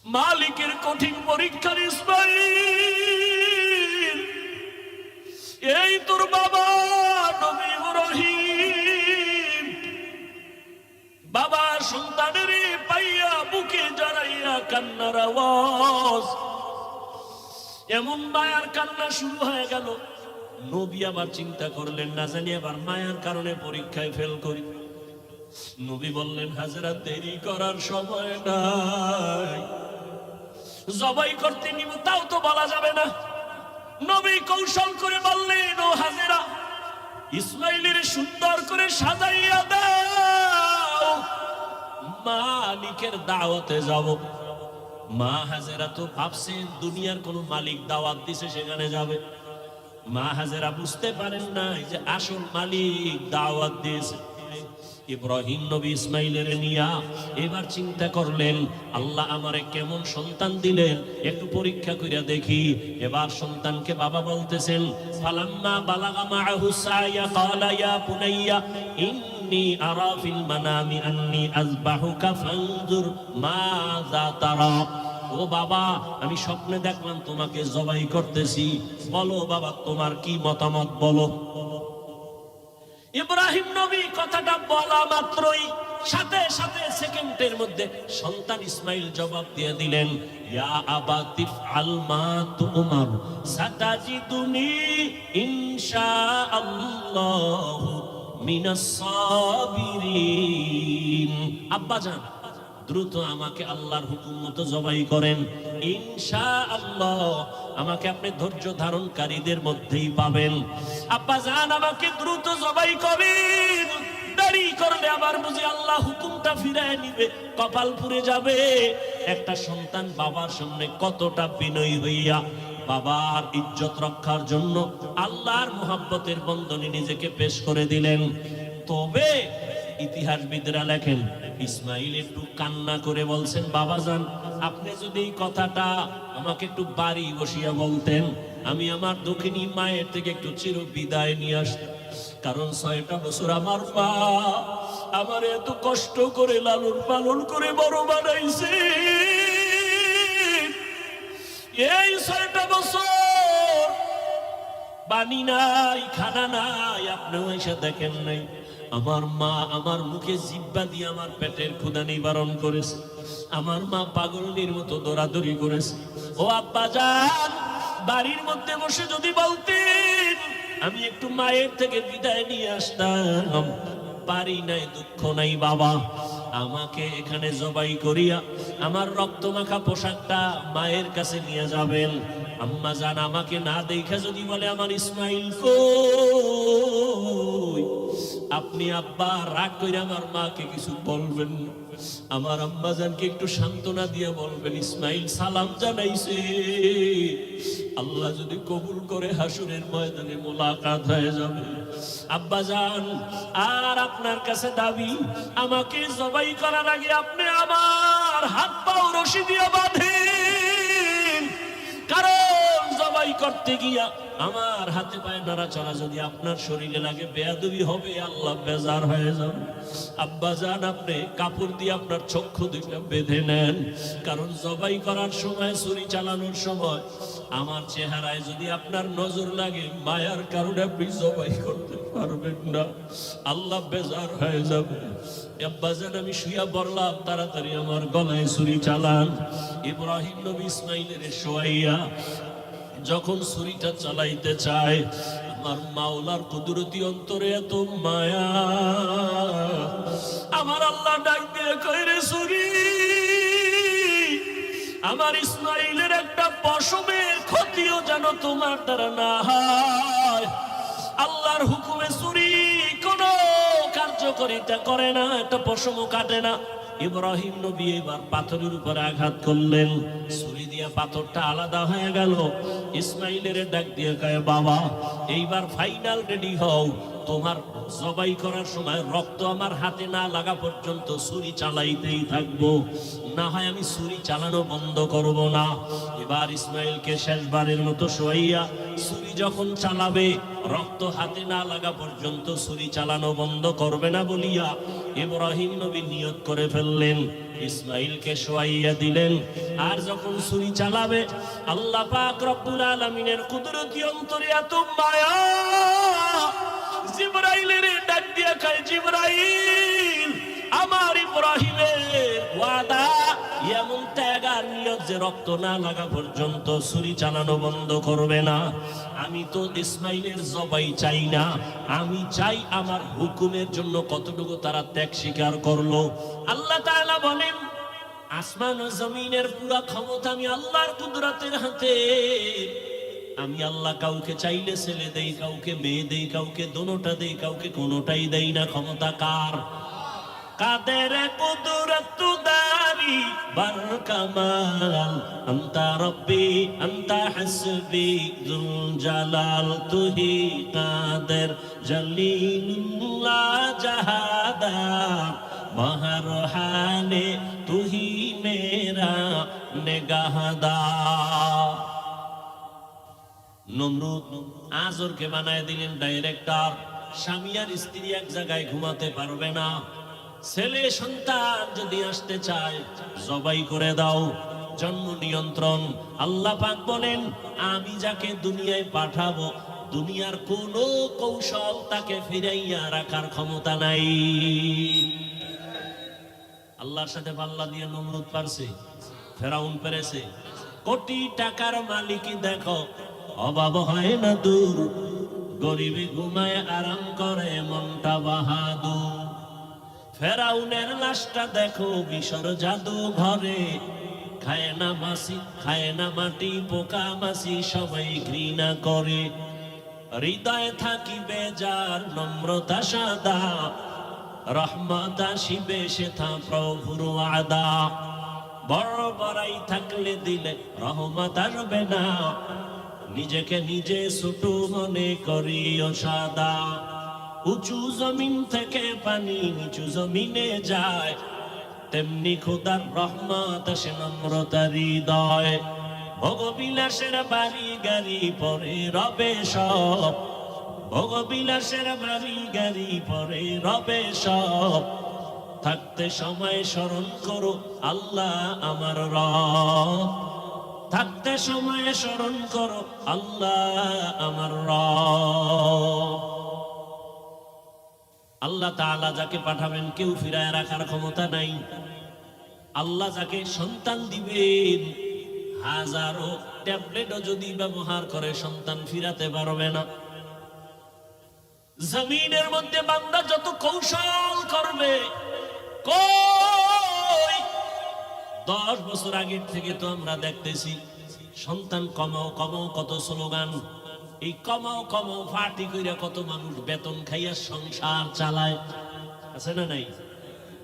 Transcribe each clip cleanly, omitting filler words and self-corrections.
মালিকের কঠিন পরীক্ষার ইসমাঈল, এই তোর বাবা নবী ইব্রাহিম বাবা সন্তানের পাইয়া বুকে জড়াইয়া কান্নার আওয়াজ, এমন মায়ার কান্না শুরু হয়ে গেল। নবী আবার চিন্তা করলেন, না জানি আবার মায়ার কারণে পরীক্ষায় ফেল করি। নবী বললেন, হাজেরা দেরি করার সময় নাই, জবাই করতে নিব তাও তো বলা যাবে না। নবী কৌশল করে বললেন, ও হাজেরা, ইসমাইলের সুন্দর করে সাজাইয়া দাও, মালিকের দাওয়াতে যাব। মা হাজেরা তো ভাবছেন দুনিয়ার কোন মালিক দাওয়াত দিছে সেখানে যাবে। মা হাজেরা বুঝতে পারেন না যে আসল মালিক দাওয়াত দিয়েছে। ইব্রাহিম নবী ইসমাইলের নিয়া এবার চিন্তা করলেন, আল্লাহ আমারে কেমন সন্তান দিলেন, একটু পরীক্ষা কইরা দেখি। এবার সন্তানকে বাবা বলতেছেন, ফালাম্মা বালাগা মাআহু সায়া ক্বালা ইয়া বুনাইয়া ইন্নী আরা ফিল মানামি আন্নী আযবাহুকা ফানজুর মাযা তারা। ও বাবা, আমি স্বপ্নে দেখলাম তোমাকে জবাই করতেছি, বলো বাবা তোমার কি মতামত বলো। ইব্রাহিম নবী কথাটা বলা মাত্রই সাথে সাথে সেকেন্ডের মধ্যে সন্তান ইসমাইল জবাব দিয়ে দিলেন, ইয়া আবাতি ফাল মা তুমার সাতাজিদুনি ইনশাআল্লাহু মিনাস সাবিরিন। আব্বাজান, দ্রুত আমাকে আল্লাহর হুকুম মতো জবাই করেন, ইনশাআল্লাহ আমাকে আপনি ধৈর্য ধারণকারীদের মধ্যেই পাবেন। আব্বাজান, আমাকে দ্রুত জবাই করেন, দেরি করলে আবার বুঝি আল্লাহ হুকুমটা ফিরায় নিবে, কপাল পুড়ে যাবে। একটা সন্তান বাবার সামনে কতটা বিনয়ী হইয়া বাবার ইজ্জত রক্ষার জন্য আল্লাহর মুহাব্বতের বন্ধনে নিজেকে পেশ করে দিলেন। তবে ইতিহাসবিদরা লেখেন, ইসমাইল একটু কান্না করে বলছেন, বাবাজান, আপনি যদি এই কথাটা আমাকে একটু বাড়ি বসিয়া বলতেন, আমি আমার দক্ষিণী মায়ের থেকে একটু চির বিদায় নিয়ে আসতাম। কারণ 6টা বছর আমার মা আমার এত কষ্ট করে লালন পালন করে বড় বানাইছে। এই 6টা বছর পানি নাই, খানা নাই, আপনিও এসে দেখেন নাই। আমার মা আমার মুখে জিহ্বা দিয়ে আমার পেটের ক্ষুধা নিবারণ করেছে। আমার মা পাগলনির মতো দৌড়াদৌড়ি করেছে। ও আব্বাজান, বাড়ির মধ্যে বসে যদি বলতেন আমি একটু মায়ের থেকে বিদায় নিয়ে আসতাম, পারি নাই, দুঃখ নাই বাবা, আমাকে এখানে জবাই করিয়া আমার রক্তমাখা পোশাকটা মায়ের কাছে নিয়ে যাবেন। আম্মা জান আমাকে না দেখে যদি বলে আমার ইসমাইল কই, আপনি আব্বা রাগ করে আমার মাকে কিছু বলবেন না, আমার আম্মা জানকে একটু সান্ত্বনা দিয়ে বলবেন ইসমাইল সালাম জানাইছে, আল্লাহ যদি কবুল করে হাসুরের ময়দানে মোলাকাত হয়ে যাবে। আব্বা জান, আর আপনার কাছে দাবি, আমাকে জবাই করার আগে আপনি আমার হাত পাও রশি দিয়ে বাঁধেন, কারণ জবাই করতে গিয়া আমার হাতে পায়ে নড়াচড়া যদি আপনার শরীরে লাগে বেয়াদবি হবে, আল্লাহ বেজার হয়ে যাবে। আব্বা জান, আপনি কাপড় দিয়ে আপনার চক্ষু দুইটা বেঁধে নেন, কারণ জবাই করার সময়, ছুরি চালানোর সময় আমার চেহারায় যদি আপনার নজর লাগে, মায়ার কারণে আপনি জবাই করতে পারবেন না, আল্লাহ বেজার হয়ে যাবে। আব্বা জান, আমি শুয়া বললাম, তাড়াতাড়ি আমার গলায় ছুরি চালান। ইব্রাহিম নবী ইসমাইলের শোয়াইয়া যখন ছুরিটা চালাইতে চায়, আমার মাওলার কুদরতি অন্তরে এত মায়া, আমার আল্লাহ ডাক দিয়ে কয়, রে ছুরি, আমার ইসমাইলের একটা পশমের ক্ষতিও যেন তোমার দ্বারা না হয়। আল্লাহর হুকুমে ছুরি কোনো কার্যকারিতা করে না, একটা পশমও কাটে না। ইব্রাহিম নবী এবার পাথরের উপরে আঘাত করলেন, ছুরি দিয়ে পাথরটা আলাদা হয়ে গেল। ইসমাইলের ডাক দিয়ে কয়, বাবা এইবার ফাইনাল রেডি হও, তোমার জবাই করার সময় রক্ত আমার হাতে না লাগা পর্যন্ত ছুরি চালাইতেই থাকবো, না হয় আমি ছুরি চালানো বন্ধ করব না। এবার ইসমাইলকে শেষবারের মতো শোয়াইয়া ছুরি যখন চালাবে, রক্ত হাতে না লাগা পর্যন্ত ছুরি চালানো বন্ধ করবে না বলিয়া ইব্রাহিম নবী নিয়ত করে ফেললেন। ইসমাইলকে শোয়াইয়া দিলেন, আর যখন ছুরি চালাবে, আল্লাহ পাক রব্বুল আলামিনের কুদরতি অন্তরে এত মায়া, জিবরাইলের ডাক দিয়া কয়, জিবরাইল, আমার ইব্রাহিমের ওয়াদা, এমন ত্যাগ আর নিয়ত যে রক্ত না লাগা পর্যন্ত ছুরি চালানো বন্ধ করবে না। আমি তো ইসমাইলের জবাই চাই না, আমি চাই আমার হুকুমের জন্য কতটুকু তারা ত্যাগ স্বীকার করলো। আল্লাহ তাআলা বলেন, আসমান ও জমিনের পুরো ক্ষমতা আমি আল্লাহর কুদরতের হাতে। আমি আল্লাহ কাউকে চাইলে ছেলে দেই, কাউকে মেয়ে দেই, কাউকে দোনোটা দেই, কাউকে কোনোটাই দেই না। ক্ষমতা কার? কাদের কুদরত দারি বার কামাল, আনতা রব্বি আনতা হাসবি যুল জালাল, তুহি কাদের জলিলুল্লাহ জাহাদার, বাহর হালে তুহি মেরা নেগাহদার। নমরুদ আজরকে বানায় দিলেন ডাইরেক্টর। স্বামী আর স্ত্রী এক জায়গায় ঘুমাতে পারবে না। ছেলে সন্তান যদি আসতে চায়, জবাই করে দাও, জন্ম নিয়ন্ত্রণ। আল্লাহ পাক বলেন, আমি যাকে দুনিয়ায় পাঠাবো, দুনিয়ার কোন কৌশল তাকে ফিরাইয়া রাখার ক্ষমতা নাই। আল্লাহর সাথে পাল্লা দিয়ে নমরুদ পারছে, ফেরাউন পেরেছে। কোটি টাকার মালিকই দেখো, অভাব হয় না দূর, গরিবী ঘুমায় আরাম করে মনটা বাহাদুর। ফেরাউনের লাশটা দেখো মিশর জাদু ঘরে, খায় না মাছি, খায় না মাটি, পোকা মাছি সবাই ঘৃণা করে। হৃদয়ে থাকিবে যার নম্রতা সাদা, রহমত আসিবে সেথা প্রভুর ওয়াদা। বড় বড়াই থাকলে দিলে রহমত আসবে না, নিজেকে নিজে ছোট মনে করিও সাদা। উঁচু জমিন থেকে পানি নিচু জমিনে যায়, তেমনি খোদার রহমত আসে নম্রতার হৃদয়। ভোগবিলাসের বাড়ি গাড়ি পরে রবে সব, ভোগবিলাসের বাড়ি গাড়ি পরে রবে সব। থাকতে সময় স্মরণ করো আল্লাহ আমার রব, থাকতে সময় স্মরণ করো আল্লাহ আমার রব। আল্লাহ তাআলা যাকে পাঠাবেন কেউ ফিরায় রাখার ক্ষমতা নাই। আল্লাহ যাকে সন্তান দিবেন, হাজারো ট্যাবলেটও যদি ব্যবহার করে সন্তান ফিরাতে পারবে না। জমিনের মধ্যে বান্দা যত কৌশল করবে, কই 10 বছর আগের থেকে তো আমরা দেখতেছি সন্তান কমাও কমাও কত স্লোগান। এই কমাও কমাও ফাটি কইরা কত মানুষ বেতন খাইয়া সংসার চালায়, আছে না নাই?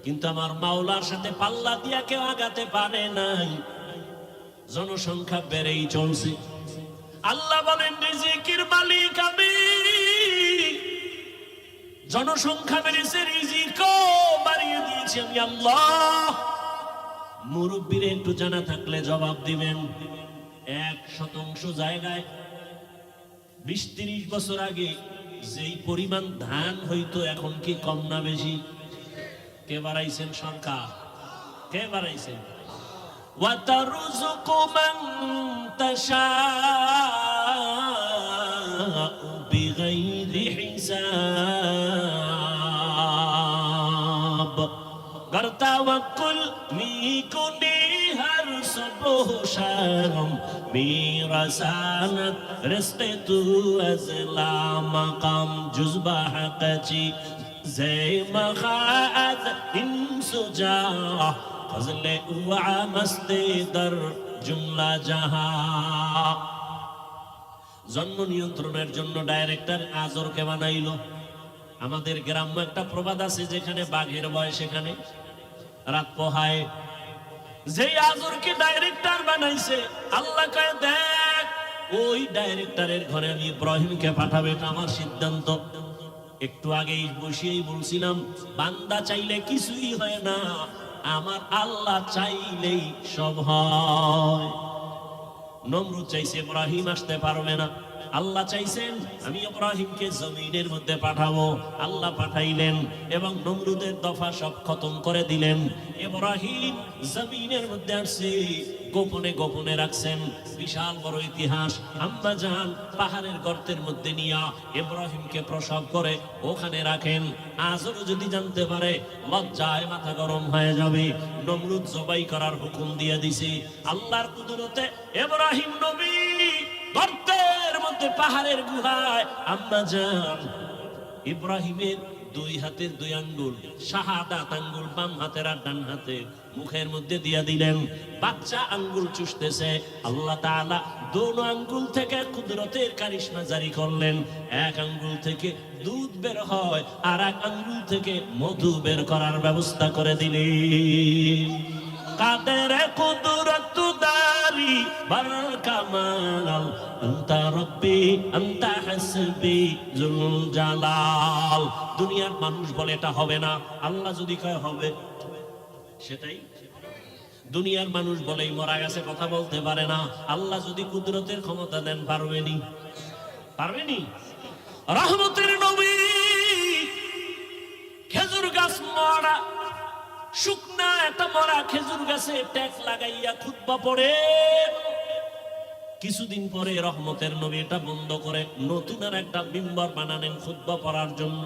কিন্তু আমার মাওলার সাথে পাল্লা দিয়া কেউ আগাতে পারে নাই। জনসংখ্যা বেড়েই চলছে। আল্লাহ বলেন, রিজিকের মালিক আমি। জনসংখ্যা বেড়েছে, রিজিকও বাড়িয়ে দিয়েছি আমি আল্লাহ। মুরব্বীরা একটু জানা থাকলে জবাব দিবেন। 1% জায়গায় 20-30 বছর আগে যেই পরিমাণ ধান হইতো, এখন কি কম না বেশি? কে বাড়াইছেন? সরকার। কে বাড়াইছেন? وَتَرْزُقُ مَن تَشَاءُ بِغَيْرِ حِسَابٍ گر توکل میکنی هر صبح و شام میرساند رزق تو از لامقام جز به حق چی زی مخاعد این سجا فضل او عمست در جمله جهان। জন্ম নিয়ন্ত্রণের জন্য ডাইরেক্টর আজরকে বানাইলো। আমাদের গ্রাম্য একটা প্রবাদ আছে, যেখানে বাঘের ভয় সেখানে রাত পোহায়। যে আজরকে ডাইরেক্টর বানাইছে, আল্লাহ কয়, দেখ ওই ডাইরেক্টরের ঘরে আমি ইব্রাহিমকে পাঠাবো, এটা আমার সিদ্ধান্ত। একটু আগেই বসিয়েই বলছিলাম, বান্দা চাইলে কিছুই হয় না, আমার আল্লাহ চাইলেই সব হয়। নমরুদ চাইছে ইব্রাহিম আসতে পারবে না, আল্লাহ চাইছেন আমি ইব্রাহিমকে জমিনের মধ্যে পাঠাবো, আল্লাহ পাঠাইলেন এবং নমরুদের দফা সব খতম করে দিলেন। ইব্রাহিম জমিনের মধ্যে আসছে, গোপনে গোপনে রাখছেন। বিশাল বড় ইতিহাস। আম্মা জান পাহাড়ের গর্তের মধ্যে নিয়া ইব্রাহিমকে প্রসব করে ওখানে রাখেন। আজও যদি জানতে পারে লজ্জায় মাথা গরম হয়ে যাবে। নমরুদ জবাই করার হুকুম দিয়ে দিছে। আল্লাহর কুদরতে ইব্রাহিম নবী গর্তের মধ্যে পাহাড়ের গুহায় আম্মা জান ইব্রাহিমের দুই হাতের দুই আঙ্গুল, শাহাদাত আঙ্গুল বাম হাতের আর ডান হাতের মুখের মধ্যে দিয়ে দিলেন। বাচ্চা আঙ্গুল চুষতেছে, আল্লাহ তাআলা দোনো আঙ্গুল থেকে কুদরতের কারিশমা জারি করলেন। এক আঙ্গুল থেকে দুধ বের হয়, আর এক আঙ্গুল থেকে মধু বের করার ব্যবস্থা করে দিলেন। কাদের কুদরত দারি বার কামাল, আনতা রব্বি আনতা হাসবি জুল জালাল। দুনিয়ার মানুষ বলে এটা হবে না, আল্লাহ যদি কয় হবে সেটাই। দুনিয়ার মানুষ বলেই মরা গেছে কথা বলতে পারে না, আল্লাহ যদি কুদরতের ক্ষমতা দেন পারবেনি? পারবেনি? রহমতের নবী খেজুর গাছ মরা, শুকনা একটা মরা খেজুর গাছে ট্যাক লাগাইয়া খুতবা পড়ে। কিছুদিন পরে রহমতের নবী এটা বন্ধ করে নতুন আর একটা মিম্বর বানালেন খুতবা পড়ার জন্য।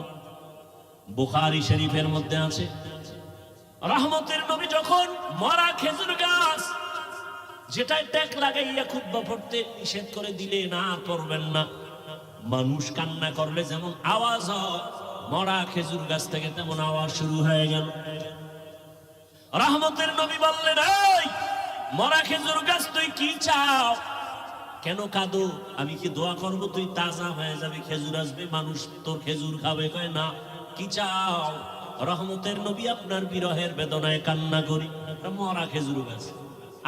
বুখারী শরীফের মধ্যে আছে, রহমতের নবী যখন মরা খেজুর গাছ যেটাই ট্যাক লাগাইয়া খুতবা পড়তে নিষেধ করে দিলেন, আর পড়বেন না। মানুষ কান্না করলে যেমন আওয়াজ হয়, মরা খেজুর গাছ থেকে তেমন আওয়াজ শুরু হয়ে গেল। রহমতের নবী বললেন, এই মরা খেজুর গাছ তুই কি চাও? কেন কাঁদো? আমি কি দোয়া করবো তুই তাজা হয়ে যাবে, খেজুর আসবে, মানুষ তোর খেজুর খাবে? কয় না। কি চাও? রহমতের নবী, আপনার বিরহের বেদনায় কান্না করি। মরা খেজুর গাছ,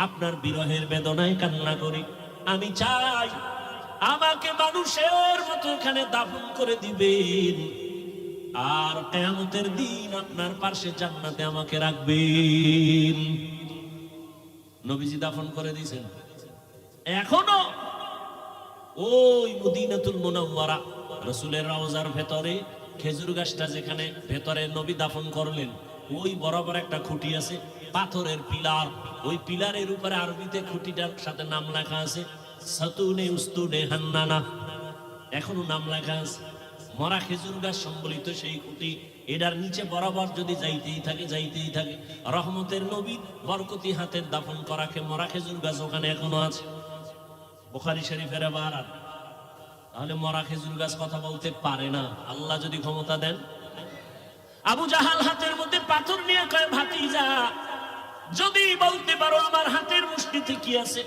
আপনার বিরহের বেদনায় কান্না করি। আমি চাই আমাকে মানুষের মতো এখানে দাফন করে দিবেন, আর কিয়ামতের দিন আপনার পাশে জান্নাতে আমাকে রাখবেন। নবীজি দাফন করে দিয়েছেন। এখনো ওই মদিনাতুল মুনাওয়ারা রাসূলের রওজার ভেতরে খেজুর গাছটা যেখানে ভেতরে নবী দাফন করলেন, ওই বরাবর একটা খুঁটি আছে, পাথরের পিলার। ওই পিলারের উপরে আরবিতে খুঁটিটার সাথে নাম লেখা আছে, সাতুনে উস্তুনে হান্নানা। এখনো নাম লেখা আছে। মরা খেজুর গাছ সম্বলিত সেই খুঁটি, এটার নিচে বরাবর যদি যাইতেই থাকে যাইতেই থাকে। রহমতের নবী বরকতি হাতের দাফন করা মরা খেজুর গাছ ওখানে এখনো আছে। বুখারী শরীফের বারাত। তাহলে মরা খেজুর গাছ কথা বলতে পারে না, আল্লাহ যদি ক্ষমতা দেন। আবু জাহাল হাতের মধ্যে পাথর নিয়ে কয়, ভাতিজা যদি বলতে পারো আমার হাতের মুষ্টিতে কি আছে?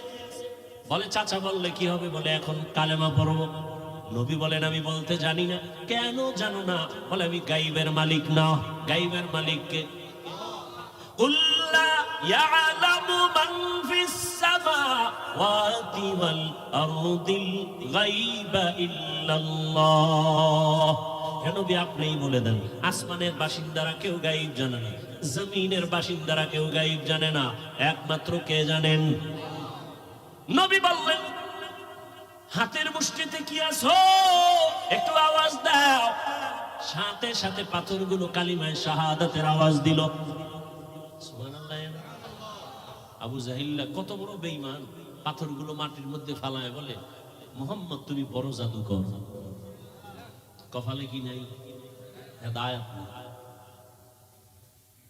বলে, চাচা বললে কি হবে? বলে, এখন কালেমা পড়ব। নবী বলেন, আমি বলতে জানি না। কেন জানো না? বলে, আমি গাইবের মালিক না। গাইবের মালিককে কুল্লা ইয়ালামু মান ফিস সামাওয়াতি ওয়াল আরদিল গায়বা ইল্লাল্লাহ। নবী আপনিই বলে দেন, আসমানের বাসিন্দারা কেউ গায়েব জানে না, জমিনের বাসিন্দারা কেউ গায়েব জানে না, একমাত্র কে জানেন? নবী বললেন, হাতের মুষ্টিতে কি আছো? একটু আওয়াজ দাও। সাথে সাথে পাথরগুলো কালিমায়ে শাহাদাতের আওয়াজ দিল। সুবহানাল্লাহ। আবু জাহিল কত বড় বেঈমান, পাথরগুলো মাটির মধ্যে ফালায় বলে, মুহাম্মদ তুমি বড় জাদুকর, কপালে কি নাই? হেদায়েত নাই।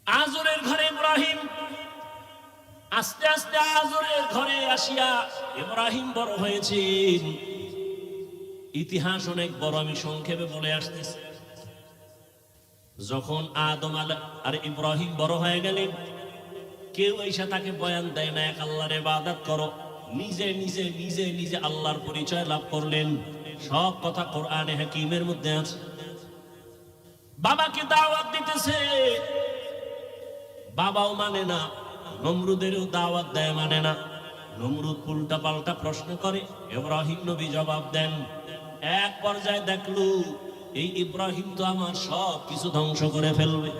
আজরের ঘরে ইব্রাহিম, আস্তে আস্তে আজরের ঘরে আসিয়া ইব্রাহিম বড় হয়েছেন। ইতিহাস অনেক বড়, আমি সংক্ষেপে বলে আসতেছি। যখন আদম আর ইব্রাহিম বড় হয়ে গেলেন, কেউ এসে তাকে বয়ান দেয় না এক আল্লাহর ইবাদত করো। নিজে নিজে নিজে নিজে আল্লাহর পরিচয় লাভ করলেন। সব কথা কোরআনে হাকিমের মধ্যে আছে। বাবাকে দাওয়াত দিতেছে, বাবাও মানে না। নমরুদেরও দাওয়াত দেয়, মানে না। নমরুদ উল্টা পাল্টা প্রশ্ন করে, ইব্রাহিম নবী জবাব দেন। এক পর্যায়ে দেখলো এই ইব্রাহিম তো আমার সব কিছু ধ্বংস করে ফেলবে,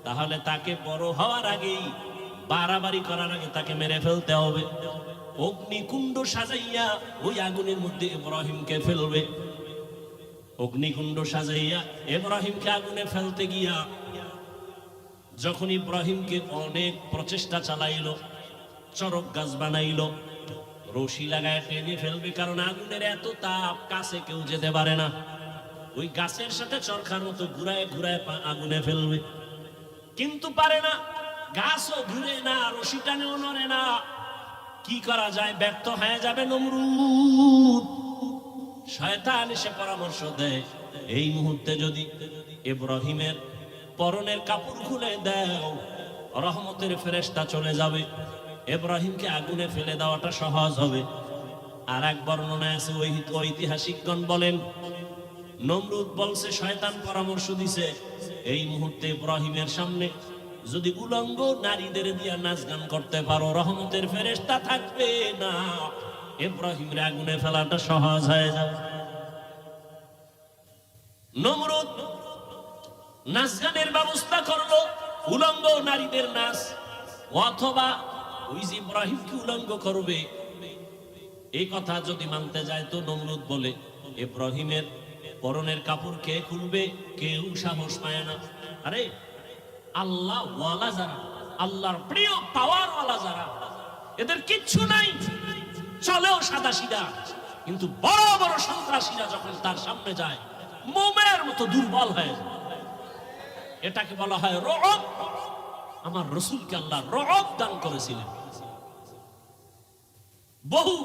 তাহলে তাকে বড় হওয়ার আগেই, বাড়াবাড়ি করার আগে তাকে মেরে ফেলতে হবে। অগ্নিকুণ্ড সাজাইয়া ওই আগুনের মধ্যে ইব্রাহিমকে ফেলবে। অগ্নিকুণ্ড সাজাইয়া ইব্রাহিমকে আগুনে ফেলতে গিয়া যখন ইব্রাহিমকে অনেক প্রচেষ্টা চালাইল, চরক গাছ বানাইল, রশি লাগায় টেনে ফেলবে, কারণ আগুনের এত তাপ, কাছে কেউ যেতে পারে না। ওই গাছের সাথে চরখার মতো ঘুরায় ঘুরায় আগুনে ফেলবে, কিন্তু পারে না। গাছও ঘুরে না, রশি টানেও নড়ে না। কি করা যায়? ব্যর্থ হয়ে যাবে নমরুদ। শয়তান এসে পরামর্শ দেয়, এই মুহূর্তে যদি ইব্রাহিমের পরনের কাপড় খুলে দাও, রহমতের ফেরেশতা চলে যাবে, ইব্রাহিমকে আগুনে ফেলে দেওয়াটা সহজ হবে। আর এক বর্ণনায় আছে, ঐতিহাসিকগণ বলেন, নমরুদ বলছে শয়তান পরামর্শ দিছে, এই মুহূর্তে ইব্রাহিমের সামনে যদি উলঙ্গ নারীদের দিয়া নাচ গান করতে পারো, রহমতের ফেরেশতা থাকবে না, ইব্রাহিমের আগুনে ফেলাটা সহজ হয়ে যাবে। নমরুদ নাচ গানের ব্যবস্থা করলো, উলঙ্গ নারীদের নাচ, অথবা ওই যে ইব্রাহিমকে উলঙ্গ করবে, এই কথা যদি মানতে যায় তো নমরুদ বলে ইব্রাহিমের পরনের কাপড় কে খুলবে? কেউ সাহস পায় না। আরে আল্লাহ ওয়ালা যারা, আল্লাহর প্রিয় পাওয়ার ওয়ালা যারা, এদের কিচ্ছু নাই, চলেও সাদা সিধা, কিন্তু বড় বড় সন্ত্রাসীরা যখন তার সামনে যায় মোমের মতো দুর্বল হয়ে যায়। এটাকে বলা হয় রব। আমার রাসূলকে আল্লাহ রব দান করেছিলেন। বহু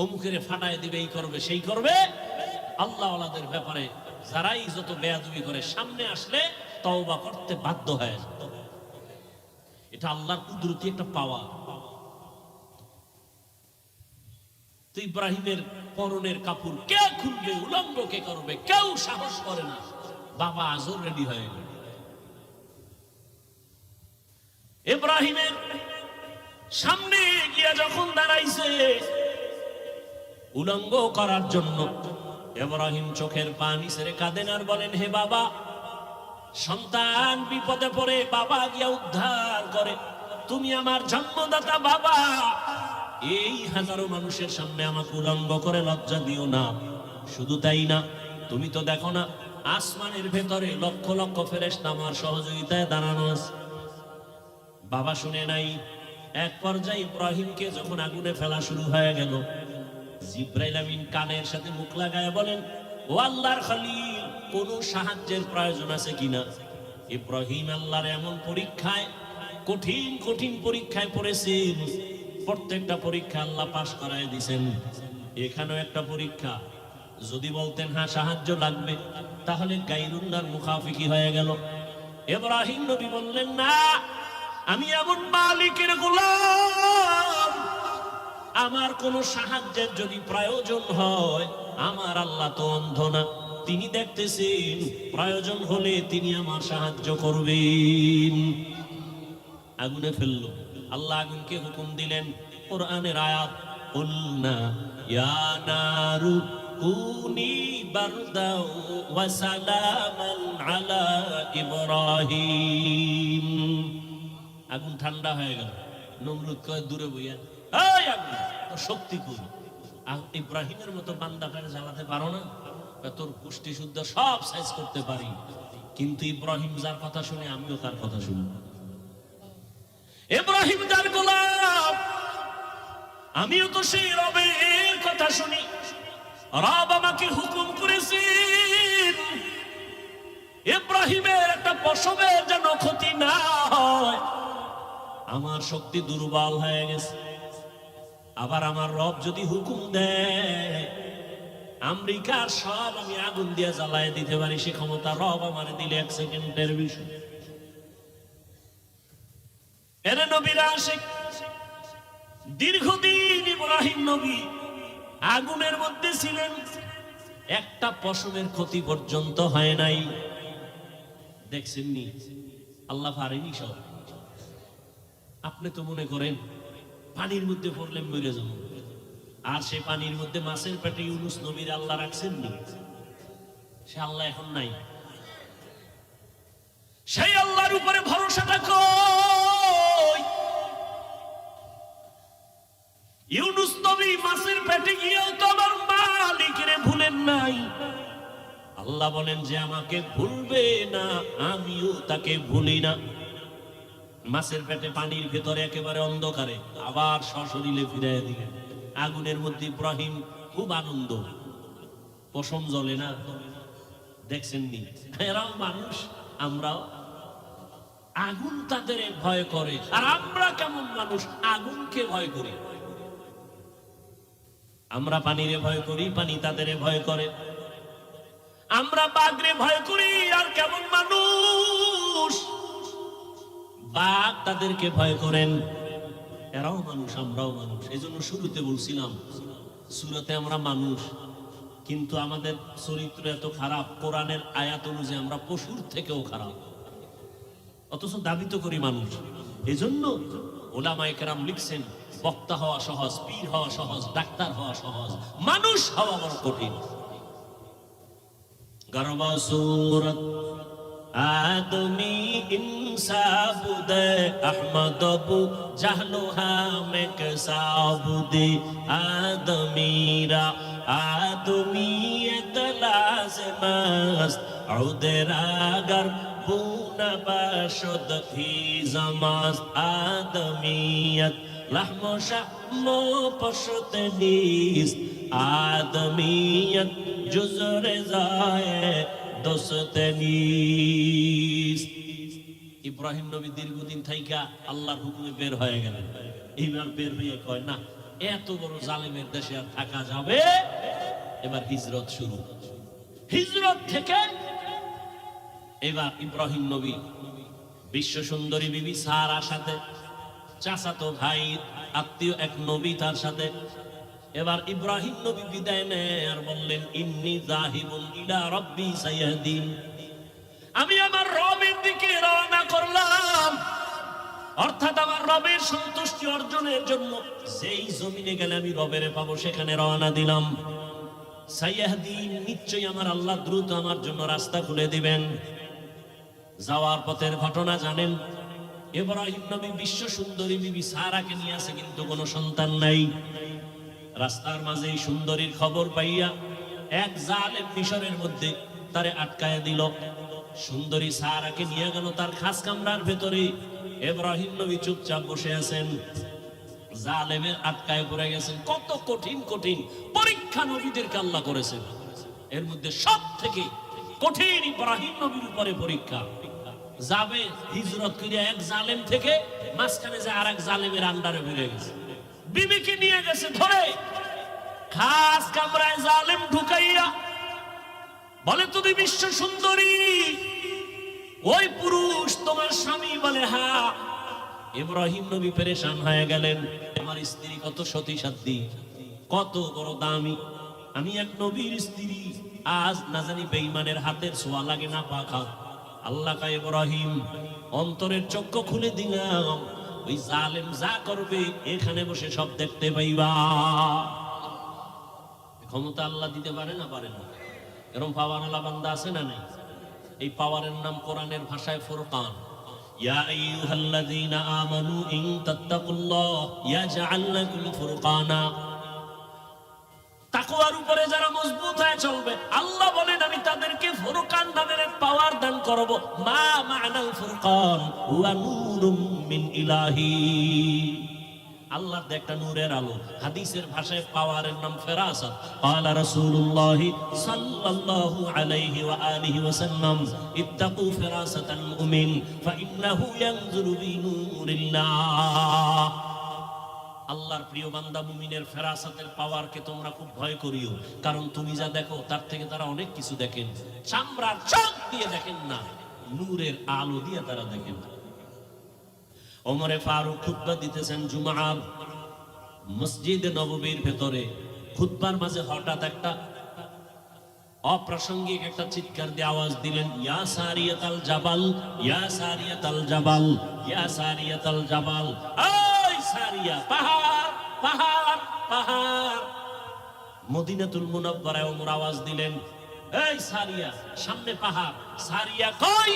অমুকের ফাটায় দিবে, এই করবে সেই করবে, আল্লাহ ওয়ালাদের ব্যাপারে যারাই যত বেয়াদবি করে সামনে আসলে তওবা করতে বাধ্য হয়। এটা আল্লাহর কুদরতি একটা পাওয়া। তো ইব্রাহিমের পরনের কাপড় কে খুলবে, উলঙ্গ কে করবে? কেউ সাহস করে না। বাবা আজর রেডি হয়ে গেল। ইব্রাহিমের সামনে গিয়া যখন দাঁড়াইছে উলঙ্গ করার জন্য, ইব্রাহিম চোখের পানি ছেড়ে কাঁদেন আর বলেন, হে বাবা, সন্তান বিপদে পড়ে বাবা গিয়া উদ্ধার করে, তুমি আমার জন্মদাতা বাবা, এই হাজারো মানুষের সামনে আমাকে উলঙ্গ করে লজ্জা দিও না। শুধু তাই না, তুমি তো দেখো না আসমানের ভেতরে লক্ষ লক্ষ ফেরেশতা আমার সহযোগিতায় দাঁড়ানো আছে। বাবা শুনে নাই। এক পর্যায়ে ইব্রাহিমকে যখন আগুনে ফেলা শুরু হয়ে গেল, জিবরাইল আমিন কানের সাথে মুখ লাগায় বলেন, ও আল্লাহর খলিল, কোন সাহায্যের প্রয়োজন আছে কিনা? ইব্রাহিম আল্লাহর এমন পরীক্ষায়, কঠিন কঠিন পরীক্ষায় পড়েছেন, প্রত্যেকটা পরীক্ষা আল্লাহ পাশ করায় দিয়েছেন। এখানেও একটা পরীক্ষা। যদি বলতেন হ্যাঁ সাহায্য লাগবে, তাহলে গায়রুল্লাহর মুখাফিকি হয়ে গেল। ইব্রাহিম নবী বললেন, না, আমি এমন মালিকের গোলাম, আমার কোন সাহায্যের যদি প্রয়োজন হয়, আমার আল্লাহ তো অন্ধ না, তিনি দেখতেছেন, প্রয়োজন হলে তিনি আমার সাহায্য করবেন। আগুনে ফেললো। আল্লাহ আগুনকে হুকুম দিলেন, কোরআনের আয়াত, কুলনা ইয়া নারু কুনি বারদাও ওয়া সালামান আলা ইব্রাহিম। আগুন ঠান্ডা হয়ে গেল। নমরুদ কয় দূরে বইয়া, এই আগুন তোর শক্তি কই? ইব্রাহিমের মতো বান্দাটাকে জ্বালাতে পারো না? তোর পুষ্টি শুদ্ধ সব সাইজ করতে পারি, কিন্তু ইব্রাহিম যার কথা শুনে আমিও তার কথা শুনি। ইব্রাহিম যার গোলাম, আমিও তো সেই রবের কথা শুনি। রব আমাকে হুকুম করেছেন ইব্রাহিমের একটা পশমের যেন ক্ষতি না হয়। আমার শক্তি দুর্বল হয়ে গেছে। আবার আমার রব যদি হুকুম দেয়, আমেরিকার সব আমি আগুন দিয়ে জ্বালায় দিতে পারি, সে ক্ষমতা রব আমার দিলে 1 সেকেন্ডের বিষয়। এর নবীরা আসে, দীর্ঘদিন ইব্রাহিম নবী আগুনের মধ্যে ছিলেন, একটা পশমের ক্ষতি পর্যন্ত হয় নাই। দেখছেন নি আল্লাহ পারেনি সব। আপনি তো মনে করেন পানির মধ্যে পড়লে মরে যাব, আর সে পানির মধ্যে মাছের পেটে ইউনূস নবীর আল্লাহ রাখছেন নি? সে আল্লাহ এখন নাই। সেই আল্লাহর উপরে ভরসাটা কই? ইউনুস নবী মাছের পেটে গিয়েও তো আমার মালিকের ভুলেন নাই। আল্লাহ বলেন যে আমাকে ভুলবে না, আমিও তাকে ভুলি না। মাছের পেটে পানির ভেতরে একেবারে অন্ধকারে আবার সশরীরে ফিরাইয়া দিলেন। আগুনের মধ্যে ইব্রাহিম খুব আনন্দ, পশম জ্বলে না, দেখছেন নি? এরাও মানুষ, আমরাও। আগুন তাদের ভয় করে, আর আমরা কেমন মানুষ আগুনকে ভয় করি। আমরা পানিরে ভয় করি, পানি তাদের ভয় করে। আমরা বাঘরে ভয় করি, আর কেমন মানুষ বাঘ তাদেরকে ভয় করেন। এরাও মানুষ, আমরাও মানুষ। এই জন্য শুরুতে বলছিলাম সূরাতে আমরা মানুষ, কিন্তু আমাদের চরিত্র এত খারাপ, কোরআনের আয়াত অনুযায়ী আমরা পশুর থেকেও খারাপ, অথচ দাবি তো করি মানুষ। এই জন্য ওলামায়ে কেরাম লিখছেন বক্তা হওয়া সহজ, পীর হওয়া সহজ, ডাক্তার হওয়া সহজ, মানুষ হওয়া বড় কঠিন। গর্ব সূরত আদমি ইনসাবুদে আহমদবু জাহলুহা মেকসাবুদে আদমিরা আদমিয়ত লাজমাস আউদেরাগার বুনা বাশদ হি জামাস আদমিয়ত লাহমো শাহমো পশতে নিস আদমিয়ত জুজরে যায় দোস্তে নিস। ইব্রাহিম নবী দীর্ঘদিন থাইকা আল্লাহর হুকুমে বের হয়ে গেলেন। এইবার বের হয়ে কয় না, এত বড় জালেমের দেশে আর থাকা যাবে, এবার হিজরত শুরু। হিজরত থেকে এবার ইব্রাহিম নবী বিশ্ব সুন্দরী বিবি সারার সাথে, চাচাতো ভাই আত্মীয় এক নবী তার সাথে, এবার ইব্রাহিম নবী বিদায় নেয় আর বললেন ইন্নী যাহিবুন ইলা রাব্বি সায়াহদিন, আমি আমার রবের দিকে রওনা করলাম। অর্থাৎ আমার রবের সন্তুষ্টি অর্জনের জন্য যেই জমিনে গেলে আমি রবের পাবো সেখানে রওনা দিলাম। সায়াহদিন, নিশ্চয়ই আমার আল্লাহ দ্রুত আমার জন্য রাস্তা খুলে দিবেন। যাওয়ার পথের ঘটনা জানেন, ইব্রাহিম নবী বিশ্ব সুন্দরী বিবি সারাকে নিয়ে আসে, কিন্তু কোনো সন্তান নাই। রাস্তার মাঝে এই সুন্দরীর খবর পাইয়া এক জালেম মিশরের মধ্যে তারে আটকায় দিল। সুন্দরী সারাকে নিয়ে গেল তার খাস কামরার ভেতরে। ইব্রাহিম নবী চুপচাপ বসে আছেন, জালেমের আটকায় পড়ে গেছেন। কত কঠিন কঠিন পরীক্ষা নবীদেরকে আল্লাহ করেছেন, এর মধ্যে সব থেকে কঠিন ইব্রাহিম নবীর উপরে পরীক্ষা। যাবে হিজরত করে এক জালেম থেকে, মাঝখানে যে আর এক জালেমের আন্ডারে ভিড়ে গেছে। বিবিকে নিয়ে গেছে ধরে খাস কামরায়, জালেম ঢুকাইয়া বলে তুমি বিশ্ব সুন্দরী, ওই পুরুষ তোমার স্বামী? বলে হ্যাঁ। ইব্রাহিম নবী পেরেশান হয়ে গেলেন, আমার স্ত্রী কত সতী সাধ্বী, কত বড় দামি, আমি এক নবীর স্ত্রী, আজ না জানি বেঈমানের হাতের ছোঁয়া লাগে না পাখা। আল্লাহ কা ইব্রাহিম অন্তরের চক্ষু খুলে দিলাম, ওই জালেম যা করবে এখানে বসে সব দেখতে পাইবা। ক্ষমতা আল্লাহ দিতে পারে না? পারে না। এরকম পাওয়ারওয়ালা বান্দা আছে না নাই? এই পাওয়ারের নাম কোরআনের ভাষায় ফুরকান। ইয়া আইয়ুহাল্লাযীনা আমানু ইন তাত্তাকুল্লাহ ইয়াজআল লাকুম ফুরকানা। তাকওয়ার উপরে যারা মজবুত হয়ে চলবে, আল্লাহ বলেন আমি তাদেরকে ফুরকান নামের এক পাওয়ার দান করব। মা মা'নাল ফুরকান ওয়া নূরুম মিন ইলাহি। আল্লাহর একটা নূরের আলো। হাদিসের ভাষায় পাওয়ারের নাম ফেরাসাত। ক্বালা রাসূলুল্লাহ সাল্লাল্লাহু আলাইহি ওয়া আলিহি ওয়াসাল্লাম ইত্তাকু ফিরাসাতাল মুমিন ফাইন্নাহু ইয়ানজুরু বিনূরিল্লাহ। আল্লাহর প্রিয় বান্দা মুমিনের ফেরাসাতের পাওয়ারকে তোমরা খুব ভয় করিও, কারণ তুমি যা দেখো তার থেকে তারা অনেক কিছু দেখেন। চামড়ার চোখ দিয়ে দেখেন না, নূরের আলো দিয়ে তারা দেখেন। ওমরে ফারুক খুতবা দিতেছেন জুমার মসজিদে নববীর ভেতরে। খুতবার মাঝে হঠাৎ একটা অপ্রাসঙ্গিক একটা চিৎকার দিয়ে আওয়াজ দিলেন, ইয়া সারিয়াতাল জাবাল, ইয়া সারিয়াতাল জাবাল, ইয়া সারিয়াতাল জাবাল। ওই সারিয়া, পাহাড় পাহাড় পাহাড়। মদিনাতুল মুনাওয়ারায় ওমর আওয়াজ দিলেন, এই সারিয়া, সামনে পাহাড়। সারিয়া কই?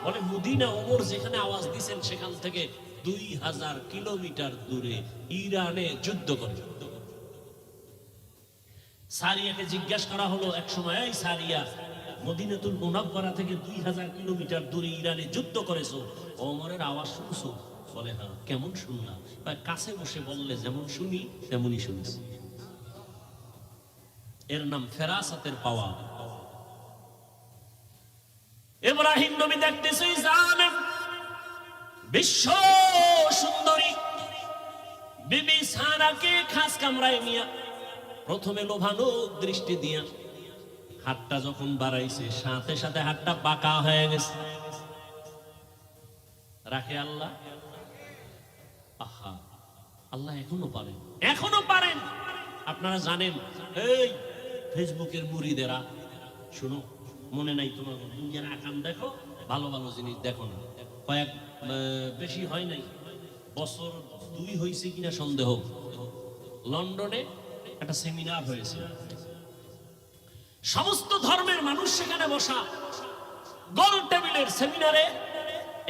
বলে মদিনা। ওমর যেখানে আওয়াজ দিয়েছেন সেখান থেকে 2000 কিলোমিটার দূরে ইরানে যুদ্ধ করে। সারিয়াকে জিজ্ঞাসা করা হলো এক সময়, এই সারিয়া, মদিনাতুল মুনাওয়ারা থেকে 2000 কিলোমিটার দূরে ইরানে যুদ্ধ করেছো, ওমরের আওয়াজ শুনছো? বলে হ্যাঁ। কেমন শুনলাম? কাছে বসে বললে যেমন শুনি তেমনই শুনছি। এর নাম ফেরাসাতের পাওয়া। ইব্রাহিম নবী দেখতেছে জানেন বিশ্ব সুন্দরী বিবি সারাকে খাস কামরায় নিয়া প্রথমে লোভালোক দৃষ্টি দিয়া হাতটা যখন বাড়াইছে সাথে সাথে হাতটা বাঁকা হয়ে গেছে। রাখে আল্লাহ? আহা, আল্লাহ এখনো পারেন, এখনো পারেন। আপনারা জানেন, এই ফেসবুকের মুরিদেরা, শুনো, মনে নাই তোমার, দুনিয়ার আকাম দেখো, ভালো ভালো জিনিস দেখো না। কয়েক বেশি হয় নাই, বছর 2 হয়েছে কিনা সন্দেহ, লন্ডনে একটা সেমিনার হয়েছে। সমস্ত ধর্মের মানুষ সেখানে বসা। গোল টেবিলের সেমিনারে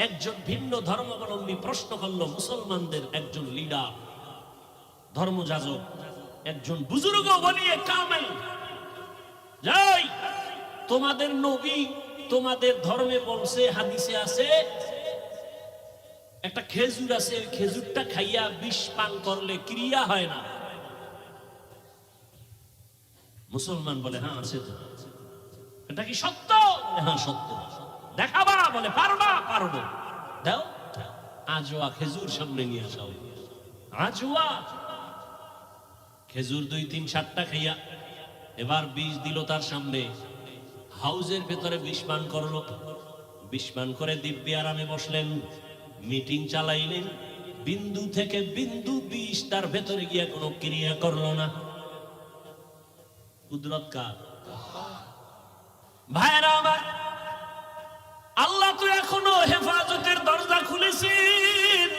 একজন ভিন্ন ধর্মাবলম্বী প্রশ্ন করল মুসলমানদের একজন লিডার, ধর্মযাজক, একজন বুজুর্গ বলিয়ে কামেল, যাই তোমাদের নবী তোমাদের ধর্মে বলছে, হাদিসে আছে, একটা খেজুর আছে, খেজুরটা খাইয়া বিষ পান করলে ক্রিয়া হয় না। মুসলমান বলে হ্যাঁ আছে তো। এটা কি সত্য? হ্যাঁ সত্য। দেখাবা? বলে পারবা? পারবো। দাও। আজওয়া খেজুর সামনে নিয়ে আসা। আজওয়া খেজুর 2-3-7টা খাইয়া এবার বিষ দিল তার সামনে। হাউজের ভেতরে বিষ পান করলো। বিষ পান করে দিব্যি আরামে বসলেন, মিটিং চালাইলেন। বিন্দু থেকে বিন্দু বিষ তার ভেতরে গিয়া কোনো ক্রিয়া করলো না। কুদরত কার? ভাইরা আমার, আল্লাহ তো এখনো হেফাজতের দরজা খুলেছেন।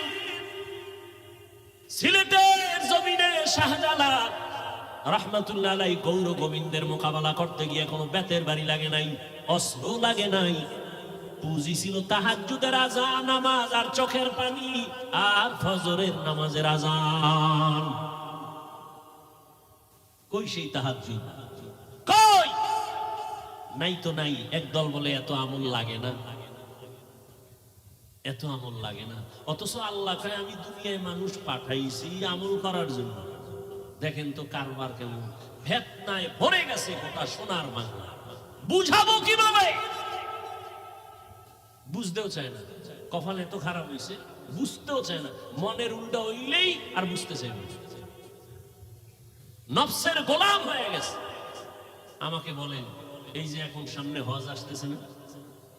সিলেটের জমিনে শাহজালাল রাহমাতুল্লাহ আলাইহি গৌর গোবিন্দের মোকাবেলা করতে গিয়ে কোনো বেতের বাড়ি লাগে নাই, অস্ত্র লাগে নাই। পুঁজি ছিল তাহাজ্জুদের আযান, নামাজ আর চোখের পানি, আর ফজরের নামাজের আযান। কই সেই তাহাজ্জুদ? কই? নাই তো নাই। একদল বলে এত আমল লাগে না, এত আমল লাগে না। অথচ আল্লাহ কয় আমি দুনিয়ায় মানুষ পাঠাইছি আমল করার জন্য। দেখেন তো কারবার কেমন, ফেতনায় ভরে গেছে গোটা সোনার বাংলা। বুঝাবো কিভাবে? বুঝতেও চায় না। কপাল এত খারাপ হয়েছে, বুঝতেও চায় না। মনের উল্টা হইলেই আর বুঝতে চায় না, নফসের গোলাম হয়ে গেছে। আমাকে বলেন, এই যে এখন সামনে হজ আসতেছে না,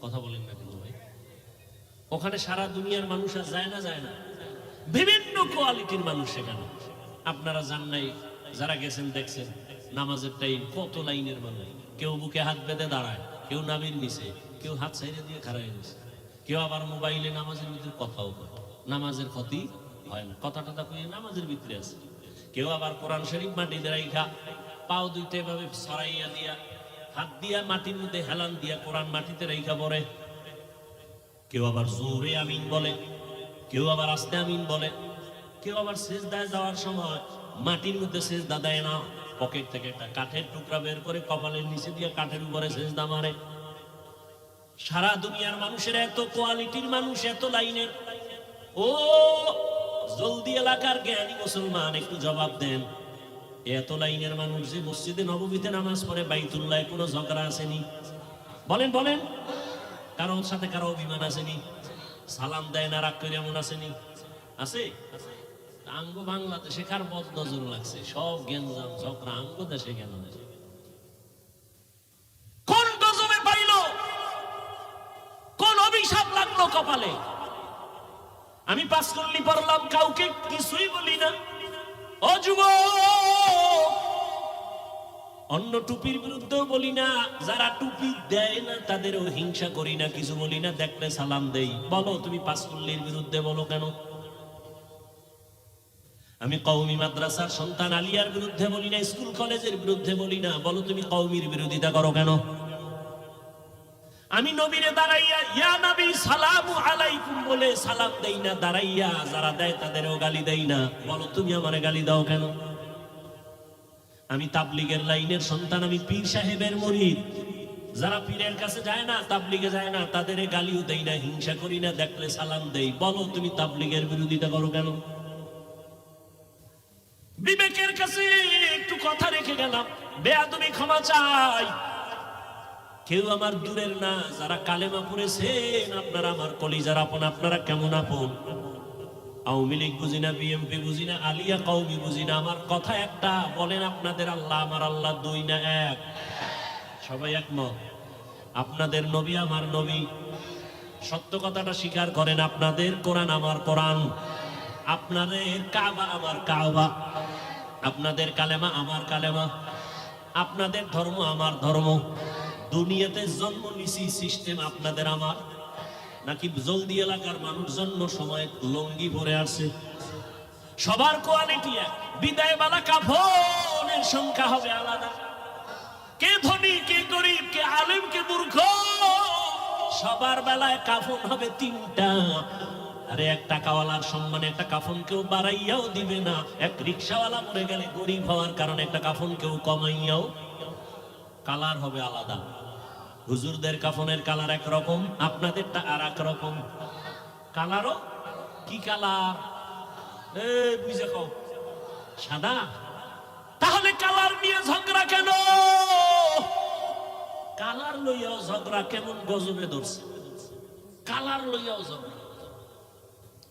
কথা বলেন না কেন ভাই? ওখানে সারা দুনিয়ার মানুষ আর যায় না? যায় না। বিভিন্ন কোয়ালিটির মানুষ সেখানে। আপনারা জান নাই, যারা গেছেন দেখছেন, নামাজের টাইম কত লাইনের মানুষ। কেউ বুকে হাত বেঁধে দাঁড়ায়, কেউ নামির নিচে, কেউ হাত সাইডে দিয়ে খাড়াই নিছে, কেউ আবার মোবাইলে নামাজের ভিতরে কথাও কয়। নামাজের ক্ষতি হয় না, কথা টথা কইয়ে নামাজের ভিতরে আছে। কেউ আবার কোরআন শরীফ মাটিতে রাইখা পাও দুইটা এভাবে সরাইয়া দিয়া, হাত দিয়া মাটির মধ্যে হেলান দিয়া কোরআন মাটিতে রাইখা পড়ে। কেউ আবার জোরে আমিন বলে, কেউ আবার আস্তে আমিন বলে। কেউ আবার সেজদায় যাওয়ার সময় মাটির মধ্যে সেজদা দেয় না, পকেট থেকে একটা কাঠের টুকরা বের করে কপালের নিচে দিয়ে কাঠের উপরে সেজদা মারে। সারা দুনিয়ার মানুষের এত কোয়ালিটির মানুষ, এত লাইনের। ও জলদি এলাকার জ্ঞানী মুসলমান, একটু জবাব দেন, এত লাইনের মানুষ যে মসজিদে নববীতে নামাজ পড়ে, বাইতুল্লাহ কোনো ঝগড়া আসেনি? বলেন বলেন, কারোর সাথে কারো অভিমান আসেনি? সালাম দেয় না, রাগ করে এমন আসেনি? আছে? আঙ্গ বাংলাদেশে কার বদ নজর লাগছে? সব গেঞ্জাম ঝগড়া আঙ্গ দেশে কেন? কোন গজবে পাইল? কোন অভিশাপ লাগলো কপালে? আমি পাস করলি পড়লাম, কাউকে কিছুই বলি না। ও যুবক, অন্য টুপির বিরুদ্ধেও বলি না, যারা টুপি দেয় না তাদেরও হিংসা করি না, কিছু বলি না, দেখলে সালাম দেই। বলো তুমি পাঁচকুল্লির বিরুদ্ধে বলো কেন? আমি কওমি মাদ্রাসার সন্তান আলিয়ার বিরুদ্ধে বলি না, স্কুল কলেজের বিরুদ্ধে বলি না, বলো তুমি কওমির বিরোধিতা করো কেন? আমি নবীরে দাঁড়াইয়া ইয়া নবী সালামু আলাইকুম বলে সালাম দেই না, দাঁড়াইয়া যারা দেয় তাদেরও গালি দেই না? বলো তুমি আমারে গালি দাও কেন? আমি তাবলীগের লাইনের সন্তান, আমি পীর সাহেবের মুরিদ। যারা পীরের কাছে যায় না, তাবলীগে যায় না, তাদের গালিও দেই না, হিংসা করি না, দেখলে সালাম দেই। বলো তুমি তাবলীগের বিরোধিতা করো কেন? বিবেকের কাছে একটু কথা রেখে গেলাম, বেয়াদবি ক্ষমা চাই। কেউ আমার দূরের না, যারা কালেমা পড়েছেন আপনারা আমার কলিজার আপন। আপনারা কেমন আপন? আওয়ামী লীগ বুঝি না, বিএমপি বুঝি না, আলিয়া কওমি বুঝি না, আমার কথা একটা। বলেন আপনাদের আল্লাহ আমার আল্লাহ দুই না এক? সবাই একমত? আপনাদের নবী আমার নবী, সত্য কথাটা স্বীকার করেন। আপনাদের কোরআন আমার কোরআন, আপনাদের কাবা আমার কাবা, আপনাদের কালেমা আমার কালেমা, আপনাদের ধর্ম আমার ধর্ম। দুনিয়াতে জন্ম নিছি সিস্টেম আপনাদের আমার, নাকি জলদি এলাকার মানুষ জন্ম সময় লঙ্গি ভরে আসছে? সবার কোয়ালিটি এক, বিদায় বালা কাফনের সংখ্যা হবে আলাদা। কে ধনী, কে গরিব, কে আলেম, কে মূর্খ, সবার বেলায় কাফন হবে তিনটা। আরে এক টাকাওয়ালার সম্মানে একটা কাফন কেউ বাড়াইয়াও দিবে না। এক রিক্সাওয়ালা মরে গেলে গরিব হওয়ার কারণে একটা কাফন কেউ কমাইয়াও, কালার হবে আলাদা। হুজুরদের কাফনের কালার একরকম, আপনাদেরটা আর এক রকম। কালারও কি কালার? বুঝে কও সাদা। তাহলে কালার নিয়ে ঝগড়া কেন? কালার লইয়াও ঝগড়া কেমন গজবে ধরছে? কালার লইয়াও ঝগড়া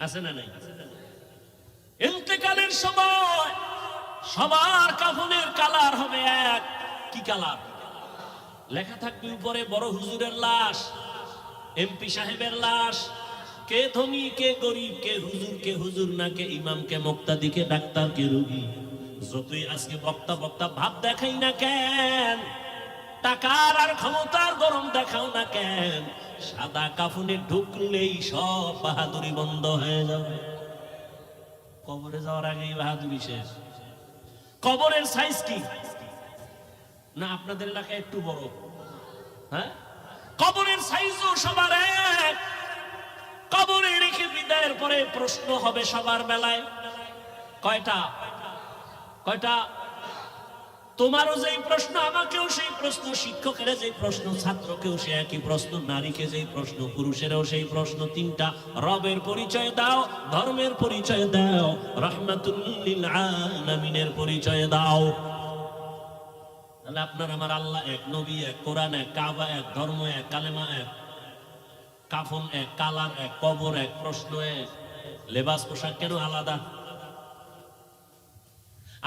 আছে না নাই? ইন্তেকালের সময় সবার কাফনের কালার হবে এক। কি কালার? লেখা থাকবে উপরে বড় হুজুরের লাশ, এমপি সাহেবের লাশ, কে ধনী, কে গরিব, কে হুজুর, কে হুজুর না, কে ইমাম, কে মুক্তাদি, কে ডাক্তার, কে রোগী। যতই আজকে বক্তা বক্তা ভাব দেখাই না কেন, টাকার আর ক্ষমতার গরম দেখাও না কেন, সাদা কাফনে ঢুকলেই সব বাহাদুরি বন্ধ হয়ে যাবে। কবরে যাওয়ার আগেই বাহাদুরি শেষ। কবরের সাইজ কি না আপনাদের এলাকায় একটু বড়? হ্যাঁ, কবরের সাইজও সবার এক। কবরে রেখে বিদায়ের পরে প্রশ্ন হবে সবার বেলায়। কয়টা? কয়টা? তোমারও যেই প্রশ্ন, আমাকেও সেই প্রশ্ন, শিক্ষকের যেই প্রশ্ন, ছাত্রকেও সে একই প্রশ্ন, নারীকে যেই প্রশ্ন, পুরুষেরও সেই প্রশ্ন। তিনটা। রবের পরিচয় দাও, ধর্মের পরিচয় দাও, রাহমাতুল লিল আলামিনের পরিচয় দাও। তাহলে আপনার আমার আল্লাহ এক, নবী এক, কোরআন এক, কাবা এক, ধর্ম এক, কালেমা এক, কাফন এক, কালার এক, কবর এক, প্রশ্ন এক। লেবাস পোশাক কেন আলাদা?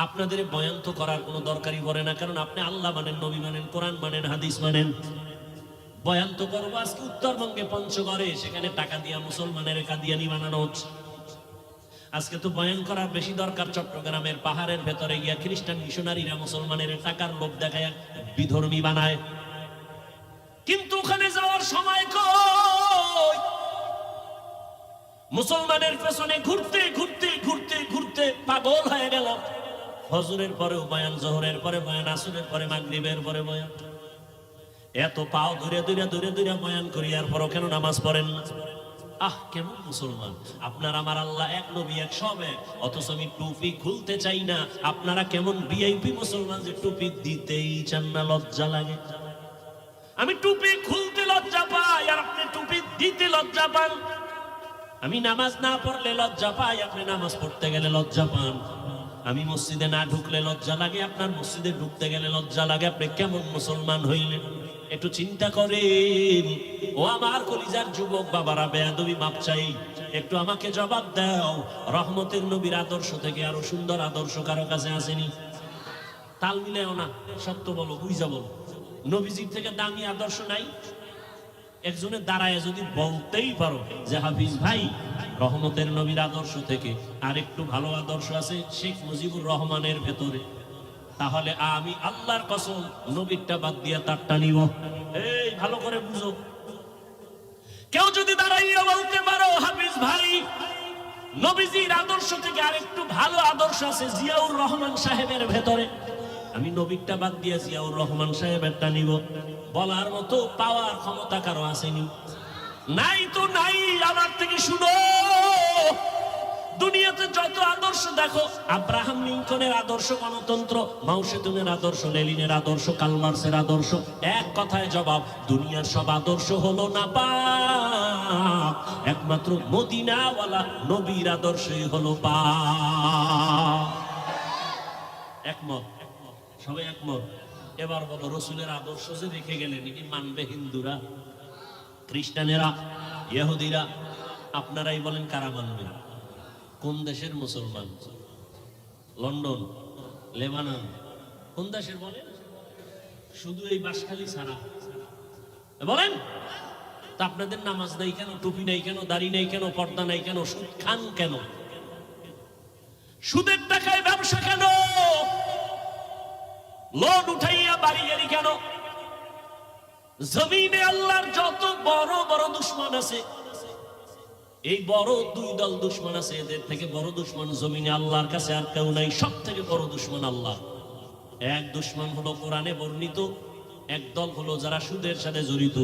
আপনাদের বয়ান তো করার কোনো দরকারই পড়ে না, কারণ আপনি আল্লাহ মানেন, নবী মানেন, কোরআন মানেন, হাদিস মানেন। বয়ান তো করবো আজকে উত্তরবঙ্গে পঞ্চগড়ে, সেখানে টাকা দিয়া মুসলমানের কাদিয়ানি বানানো হচ্ছে। আজকে তো বয়ান করার বেশি দরকার চট্টগ্রামের পাহাড়ের ভেতরে গিয়া খ্রিস্টান মিশনারিরা মুসলমানের টাকার লোভ দেখায় বিধর্মী বানায়। কিন্তু ওখানে যাওয়ার সময় কই? মুসলমানের পেছনে ঘুরতে ঘুরতে ঘুরতে ঘুরতে পাগল হয়ে গেল। ফজরের পরেও বয়ান, জোহরের পরে বয়ান, আসরের পরে, মাগরিবের পরে বয়ান। এত পাও ধরে ধরে ধরে ধরে বয়ান করি, আর পরও কেন নামাজ পড়েন না? আহ, কেমন মুসলমান? আপনার আমার আল্লাহ এক, নবী এক, সব এক, অথচ আমি টুপি খুলতে চাই না। আপনারা কেমন ভিআইপি মুসলমান যে টুপি দিতেই চান না, লজ্জা লাগে। আমি টুপি খুলতে লজ্জা পাই, আর আপনি টুপি দিতে লজ্জা পান। আমি নামাজ না পড়লে লজ্জা পাই, আপনি নামাজ পড়তে গেলে লজ্জা পান। আমি মসজিদে না ঢুকলে লজ্জা লাগে, আপনার মসজিদে ঢুকতে গেলে লজ্জা লাগে। আপনি কেমন মুসলমান হইলেন? একটু চিন্তা করেন। ও আমার কলিজার যুবক বাবারা, বেয়াদবি মাপ চাই, একটু আমাকে জবাব দাও। রহমতের নবীর আদর্শ থেকে আরো সুন্দর আদর্শ কারো কাছে আসেনি? তাল মিলেও না, সত্য বলো, বুঝা বলো। নবীজির থেকে দামি আদর্শ নাই? একজনের দাঁড়ায় যদি বলতেই পারো যে হাফিজ ভাই, রহমতের নবীর আদর্শ থেকে আর একটু ভালো আদর্শ আছে শেখ মুজিবুর রহমানের ভেতরে, তাহলে আমি আল্লাহর কসম নবীরটা বাদ দিয়া তারটা নিব। এই ভালো করে বুঝো। কেউ যদি দাঁড়াইয়া বলতে পারো হাফিজ ভাই, নবীজির আদর্শ থেকে আর একটু ভালো আদর্শ আছে জিয়াউর রহমান সাহেবের ভেতরে, আমি নবীরটা বাদ দিয়ে জিয়াউর রহমান সাহেবেরটা নিব, বলার মতো পাওয়ার ক্ষমতা কারো আসেনি? নাই তো নাই। আমার থেকে শুনো, দুনিয়াতে যত আদর্শ দেখো, আব্রাহাম লিঙ্কনের আদর্শ গণতন্ত্র, মাও সেতুংয়ের আদর্শ, লেনিনের আদর্শ, কার্ল মার্ক্সের আদর্শ, এক কথায় জবাব, দুনিয়ার সব আদর্শ হলো না পাক, একমাত্র মদিনাওয়ালা নবীর আদর্শই হলো পাক। একমত? সবাই একমত? এবার বলো, রসুলের আদর্শ যে রেখে গেলেন, এটি মানবে হিন্দুরা, খ্রিস্টানেরা, ইহুদিরা? আপনারাই বলেন কারা মানবে? কোন দেশের মুসলমান? লন্ডন, লেবানন, কোন দেশের বলেন? শুধু এই বাসখালী ছাড়া বলেন। তা আপনাদের নামাজ নাই কেন, টুপি নাই কেন, দাড়ি নাই কেন, পর্দা নাই কেন, সুদ খান কেন, সুদের টাকায় ব্যবসা কেন, লোন উঠাইয়া বাড়ি গাড়ি কেন? জমিনে আল্লাহর যত বড় বড় দুশ্মন আছে, এই বড় দুই দল দুশ্মন আছে, এদের থেকে বড় দুশ্মন জমিনে আল্লাহর কাছে আর কেউ নাই। সব থেকে বড় দুশ্মন আল্লাহ। এক দুশ্মন হলো কোরআনে বর্ণিত, এক দল হলো যারা সুদের সাথে জড়িত,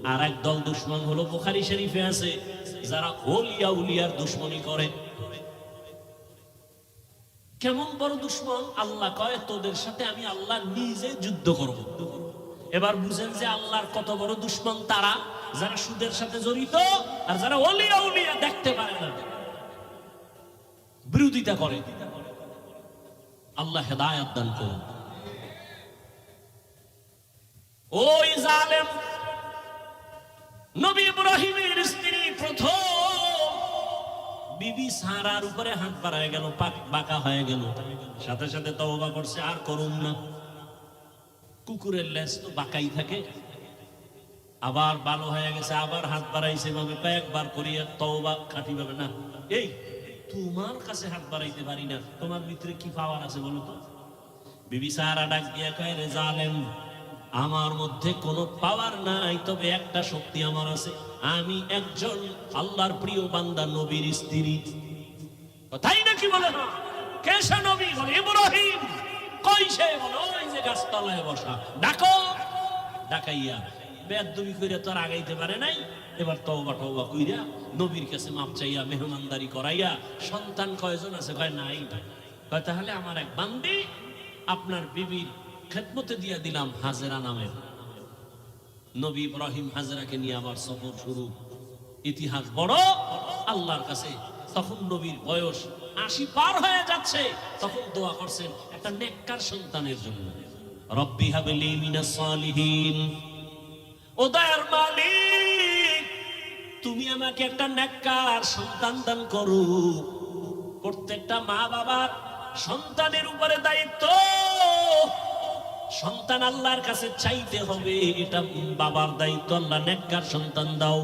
আর এক দল দুশ্মন হলো বুখারী শরীফে আছে, যারা ওলিয়া উলিয়ার দুশ্মনী করে। কেমন বড় দুশ্মন? আল্লাহ কয়, তোদের সাথে আমি আল্লাহ নিজে যুদ্ধ করব। এবার বুঝেন যে আল্লাহর কত বড় দুশ্মন তারা, যারা সুদের সাথে জড়িত আর যারা ওলিয়া উলিয়া দেখতে পারে না, বিরোধিতা করে। আল্লাহ হেদায়েত দান করুন। ওই জালেম নবী ইব্রাহিমের স্ত্রী প্রথম বিবি সারার উপরে হাত বাড়ায় গেল, বাঁকা হয়ে গেল, সাথে সাথে তওবা করছে, আর করুন না। কুকুরের লেজ তো বাঁকাই থাকে, আবার ভালো হয়ে গেছে, আবার হাত বাড়াইছে, ভাবে কয়েকবার করিয়া তওবা খাঁটি ভাবে না। এই তোমার কাছে হাত বাড়াইতে পারি না, তোমার ভিতরে কি পাওয়ার আছে বলো তো? বিবি সারা ডাক দিয়া কয়, রে জালেম, আমার মধ্যে কোনো পাওয়ার নাই, তবে একটা শক্তি আমার আছে, আমি একজন আল্লাহর প্রিয় বান্দা, নবীর স্ত্রী। তাই নাকি? বলে না। কে সে নবী? বলে ইব্রাহিম। কই সে? বলো ওই যে গাছতলায় বসা। ডাকো। ডাকাইয়া বেয়াদবি কইরা তো আর আগাইতে পারে নাই, এবার তওবা টওবা কইরা নবীর কাছে মাপ চাইয়া মেহমানদারি করাইয়া, সন্তান কয়জন আছে? কয় নাই। কয় তাহলে আমার এক বান্দি আপনার বিবির খেদমতে দিয়া দিলাম, হাজেরা নামের। নবী ইব্রাহিম হাজেরাকে নিয়ে আবার সফর শুরু। ইতিহাস বড় আল্লাহর কাছে। তখন নবীর বয়স 80 পার হয়ে যাচ্ছে, তখন দোয়া করছেন একটা নেককার সন্তানের জন্য। রব্বি হাবলি মিনাস সালিহিন। ও দয়ার মালিক, তুমি আমাকে একটা নেককার সন্তান দান করো। প্রত্যেকটা মা বাবার সন্তানের উপরে দায়িত্ব, সন্তান আল্লাহর কাছে চাইতে হবে, এটা বাবার দায়িত্ব, আল্লাহ নেককার সন্তান দাও।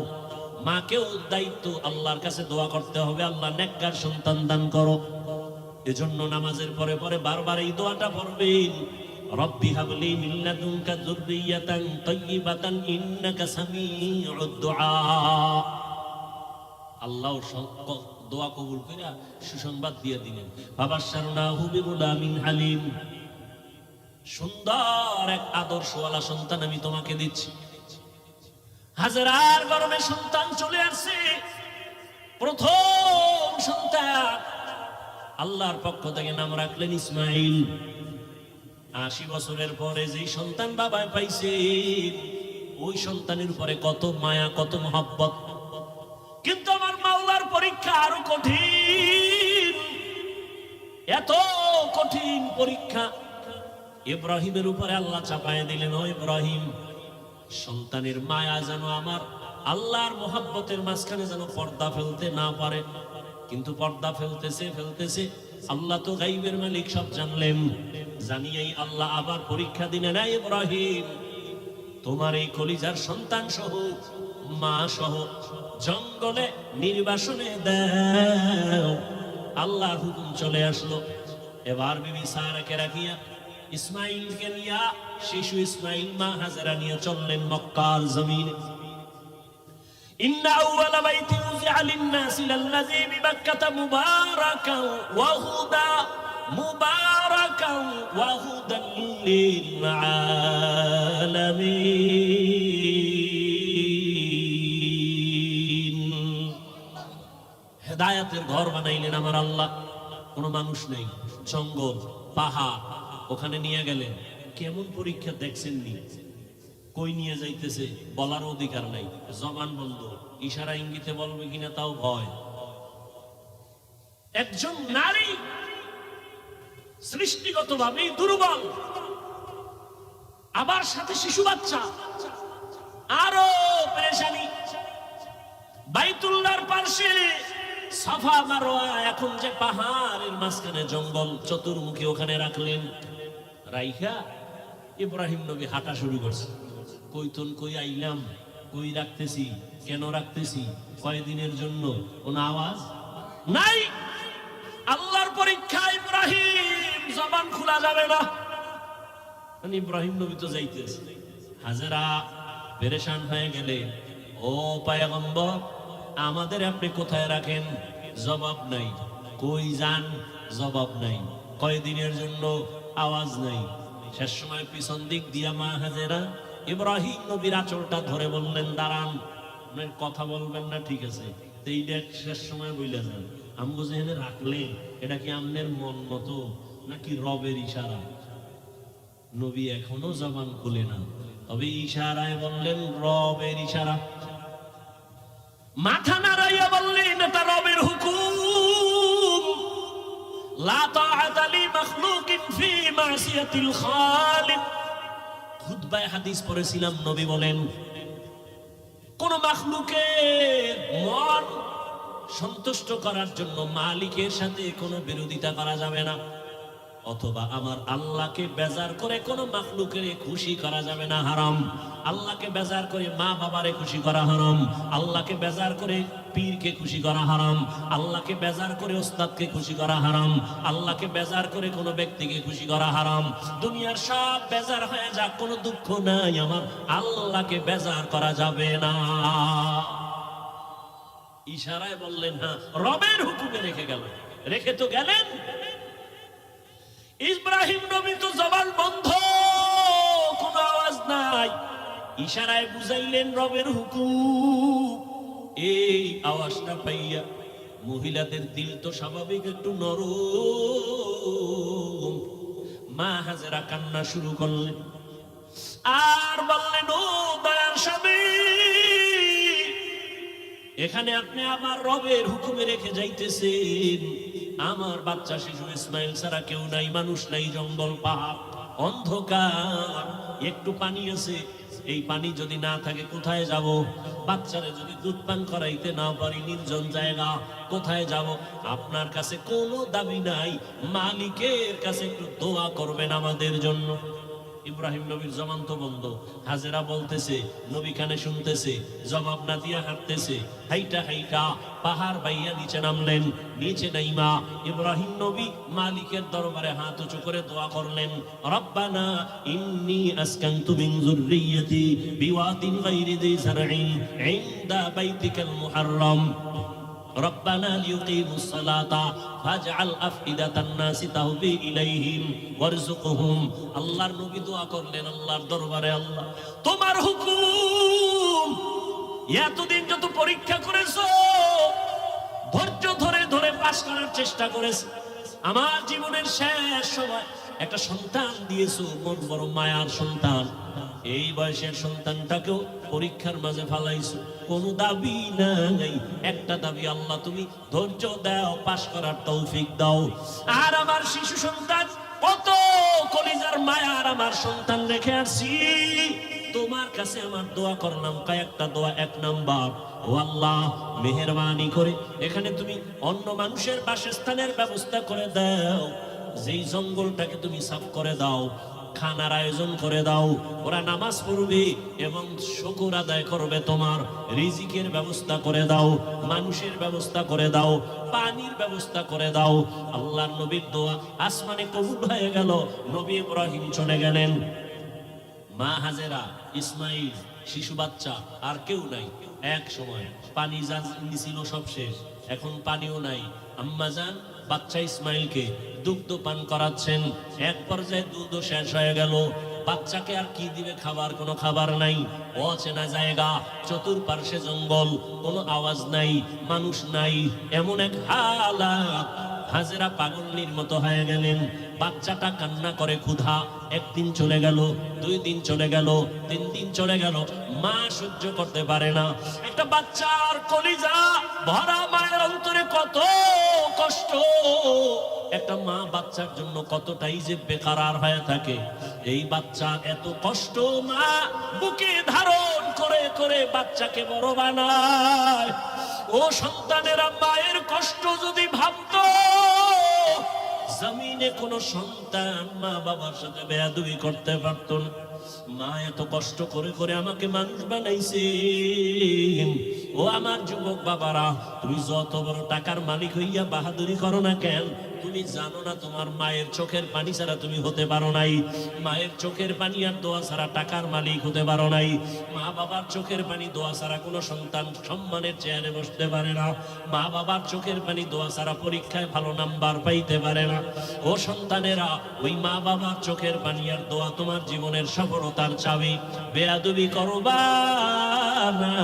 মাকেও দায়িত্ব, আল্লাহর কাছে দোয়া করতে হবে, আল্লাহ নেককার সন্তান দান করো। এজন্য নামাজের পরে পরে বারবার এই দোয়াটা পড়বেন, রব্বি হাবলি মিন লাদুনকা যুররিয়াতান তাইয়্যিবাতান ইন্নাকা সামিউদ দুআ। আল্লাহ দোয়া কবুল কইরা সুসংবাদ দিয়ে দিলেন, ফাবাশশারনাহু বিগুলামিন হালিম। সুন্দর এক আদর্শওয়ালা সন্তান আমি তোমাকে দিচ্ছি। হাজেরার গর্ভে সন্তান চলে আসছে, প্রথম সন্তান। আল্লাহর পক্ষ থেকে নাম রাখলেন ইসমাইল। 80 বছরের পরে যে সন্তান বাবায় পাইছে, ওই সন্তানের উপরে কত মায়া, কত মহব্বত। কিন্তু আমার মাওলার পরীক্ষা আরো কঠিন, এত কঠিন পরীক্ষা ইব্রাহিমের উপরে আল্লাহ চাপায় দিলেন। ও ইব্রাহিম, সন্তানের মায়া যেন আমার আল্লাহর মহব্বতের মাঝখানে যেন পর্দা ফেলতে না পারে। কিন্তু পর্দা ফেলতেছে। আল্লাহ তো গাইবের মালিক, সব জানলেন। জানিয়েই আল্লাহ আবার পরীক্ষা দিলেন, এই ইব্রাহিম, তোমার এই কলিজার সন্তান সহ, মা সহ জঙ্গলে নির্বাসনে দাও। আল্লাহর হুকুম চলে আসলো। এবার বিবি সারাকে রাখিয়া ইসমাইলকে নিয়া, শিশু ইসমাইল মা হাজেরা নিয়ে চললেন মক্কার জমিনে। ইন্না আউওয়ালা বাইতিন উযিআ লিন-নাসি লাল্লাযী বিবাক্কাতা মুবারাকান ওয়া হুদা, মুবারাকান মুবারাকাও ওয়া হুদাল লিল আলামিন। হেদায়েতের ঘর বানাইলেন আমার আল্লাহ। কোনো মানুষ নেই, জঙ্গল, পাহাড়, ওখানে নিয়ে গেলেন। কেমন পরীক্ষা দেখছেন নি? কই নিয়ে যাইতেছে বলার অধিকার নাই, জবান বন্ধ, ইশারা ইঙ্গিতে বলবে কিনা তাও ভয়। একজন নারী সৃষ্টিগতভাবেই দুর্বল, আবার সাথে শিশু বাচ্চা, আরো পেরেশানি। বাইতুল্লাহর পাশে সাফা মারওয়া, এখন যে পাহাড়ের মাঝখানে জঙ্গল, চতুর্মুখী ওখানে রাখলেন। রাইখা ইব্রাহিম নবী হাঁটা শুরু করছে। কইতন কই আইলাম, কই রাখতেছি, কেন রাখতেছি, কয়দিনের জন্য, কোন আওয়াজ নাই। আল্লাহর পরীক্ষা, ইব্রাহিম জবান খোলা যাবে না। ইব্রাহিম নবী তো যাইতেছে। হাজেরা পেরেশান হয়ে গেলে, ও পয়গম্বর, আমাদের আপনি কোথায় রাখেন? জবাব নাই। কই যান? জবাব নাই। কয়দিনের জন্য? আওয়াজ নাই। শেষ সময় পিছন দিক দিয়া মা হাজেরা ইব্রাহিম নবীর আঁচলটা ধরে বললেন, দাঁড়ান, আপনার কথা বলবেন না, ঠিক আছে, এই দেখ শেষ সময় বইলে যান। আমগো যেখানে রাখলেন, এটা কি আমনের মন মতো নাকি রবের ইশারা? নবী এখনো জবান খুলে না, তবে ইশারায় বললেন রবের ইশারা। মাথা নাড়াইয়া বললেন, এটা রবের হুকুম। লা তাআতা লি মাখলুকিন ফি মাসিয়াতিল খালিক। খুতবায় হাদিস পড়েছিলাম, নবী বলেন, কোন মাখলুকের মন সন্তুষ্ট করার জন্য মালিকের সাথে কোনো বিরোধিতা করা যাবে না, অথবা আমার আল্লাহকে বেজার করে কোনো মাখলুকের খুশি করা যাবে না, হারাম। আল্লাহকে বেজার করে মা বাবারে খুশি করা হারাম, আল্লাহকে বেজার করে পীরকে খুশি করা হারাম, আল্লাহকে বেজার করে ওস্তাদকে খুশি করা হারাম, আল্লাহকে বেজার করে কোনো ব্যক্তিকে খুশি করা হারাম। দুনিয়ার সব বেজার হয়ে যাক, কোনো দুঃখ নাই, আমার আল্লাহকে বেজার করা যাবে না। ইশারায় বললেন, হ্যাঁ, রবের হুকুমে রেখে গেল, রেখে তো গেলেন। ইব্রাহিম নবী তো জবান বন্ধ, কোনো আওয়াজ নাই। ইশারায় বুঝাইলেন রবের হুকুম। এই আওয়াজটা পাইয়া মহিলাদের দিল তো স্বাভাবিক একটু নরম। মা হাজেরা কান্না শুরু করলেন আর বললেন, ও দয়ার স্বামী, এখানে আপনি আমার রবের হুকুমে রেখে যাইতেছেন। আমার বাচ্চা শিশু ইসমাইল ছাড়া কেউ নাই, মানুষ নাই, জঙ্গল, পাহাড়, অন্ধকার, একটু পানি আছে, এই পানি যদি না থাকে কোথায় যাব? বাচ্চারে যদি দুধ পান করাইতে না পারি, নির্জন জায়গা, কোথায় যাব? আপনার কাছে কোনো দাবি নাই, মালিকের কাছে একটু দোয়া করবেন আমাদের জন্য। ইব্রাহিম নবীর জবান তো বন্ধ। হাজেরা বলতেছে, নবী কানে শুনতেছে, জবাব না দিয়া হাঁটতেছে। হাইটা হাইটা পাহাড় বাইয়া নিচে নামলেন। নিচে নাইমা ইব্রাহিম নবী মালিকের দরবারে হাত উঁচু করে দোয়া করলেন, রব্বানা ইন্নী আসকানতু মিন যুররিয়্যাতি বিওয়াদিন গায়রি যি যারইন ইনদা বাইতিকাল মুহাররম রব্বানা লিয়ুকিমুস সালাতা ফাজআল আফইদাতান নাসি তাহবি ইলাইহিম ওয়ারযুকহুম। আল্লাহর নবী দোয়া করলেন আল্লাহর দরবারে, আল্লাহ তোমার হুকুম, এতদিন যত পরীক্ষা করেছো, ধৈর্য ধরে ধরে পাস করার চেষ্টা করেছি, আমার জীবনের শেষ সময় একটা সন্তান দিয়েছো, মন বড় মায়ার সন্তান। এই বয়সের সন্তানটাকেও পরীক্ষার মাঝে ফালাইছো, কোনো দাবি নাই, একটা দাবি, আল্লাহ তুমি ধৈর্য দাও, পাস করার তৌফিক দাও। আর আমার শিশু সন্তান, কত কলিজার মায়ার আমার সন্তান রেখে আসছি, তোমার কাছে আমার দোয়া করলাম, কয়েকটা দোয়া। এক নাম্বার, ও আল্লাহ মেহেরবানি করে এখানে তুমি অন্য মানুষের বাসস্থানের ব্যবস্থা করে দাও, যেই জঙ্গলটাকে তুমি সাফ করে দাও, খানার আয়োজন করে দাও, ওরা নামাজ পড়বে এবং শুকর আদায় করবে, তোমার রিজিকের ব্যবস্থা করে দাও, মানুষের ব্যবস্থা করে দাও, পানির ব্যবস্থা করে দাও। আল্লাহর নবীর দোয়া আসমানে কবুল হয়ে গেল। নবী ইব্রাহিম চলে গেলেন। মা হাজেরা, ইসমাইল, শিশু বাচ্চা, আর কেউ নাই। এক সময় পানি যা ছিল সব শেষ, এখন পানিও নাই। আম্মা জান বাচ্চা ইসমাইলকে দুগ্ধ পান করাচ্ছেন। এক পর্যায়ে দুধ শেষ হয়ে গেল, বাচ্চাকে আর কি দিবে, খাবার কোনো খাবার নাই, অচেনা জায়গা, চতুর্পার্শ্বে জঙ্গল, কোনো আওয়াজ নাই, মানুষ নাই, এমন এক হালাত। হাজেরা পাগলের মতো হয়ে গেলেন। বাচ্চাটা কান্না করে ক্ষুধা। একদিন চলে গেল, 2 দিন চলে গেল, 3 দিন চলে গেল, মা সহ্য করতে পারে না। একটা বাচ্চার কলিজা ভরা মায়ের অন্তরে কত কষ্ট, একটা মা বাচ্চার জন্য কতটাই যে বেকারার হয়ে থাকে। এই বাচ্চা এত কষ্ট মা বুকে ধারণ করে করে বাচ্চাকে বড় বানায়। ও সন্তানেরা, মায়ের কষ্ট যদি ভাবতো, জমিনে কোন সন্তান মা বাবার সাথে বেয়াদবি করতে পারত না। মা এত কষ্ট করে করে আমাকে মানুষ বানাইছে। ও আমার যুবক বাবারা, তুমি যত বড় টাকার মালিক হইয়া বাহাদুরি করো না কেন, তুমি জানো না তোমার মায়ের চোখের পানি ছাড়া তুমি হতে পারো নাই। মায়ের চোখের পানি আর দোয়া ছাড়া টাকার মালিক হতে পারো নাই। মা বাবার চোখের পানি দোয়া ছাড়া কোনো সন্তান সম্মানের চেয়ারে বসতে পারে না। মা বাবার চোখের পানি দোয়া ছাড়া পরীক্ষায় ভালো নাম্বার পাইতে পারে না। ও সন্তানেরা, ওই মা বাবার চোখের পানি আর দোয়া তোমার জীবনের সফলতার চাবি। বেয়াদবি করবা না,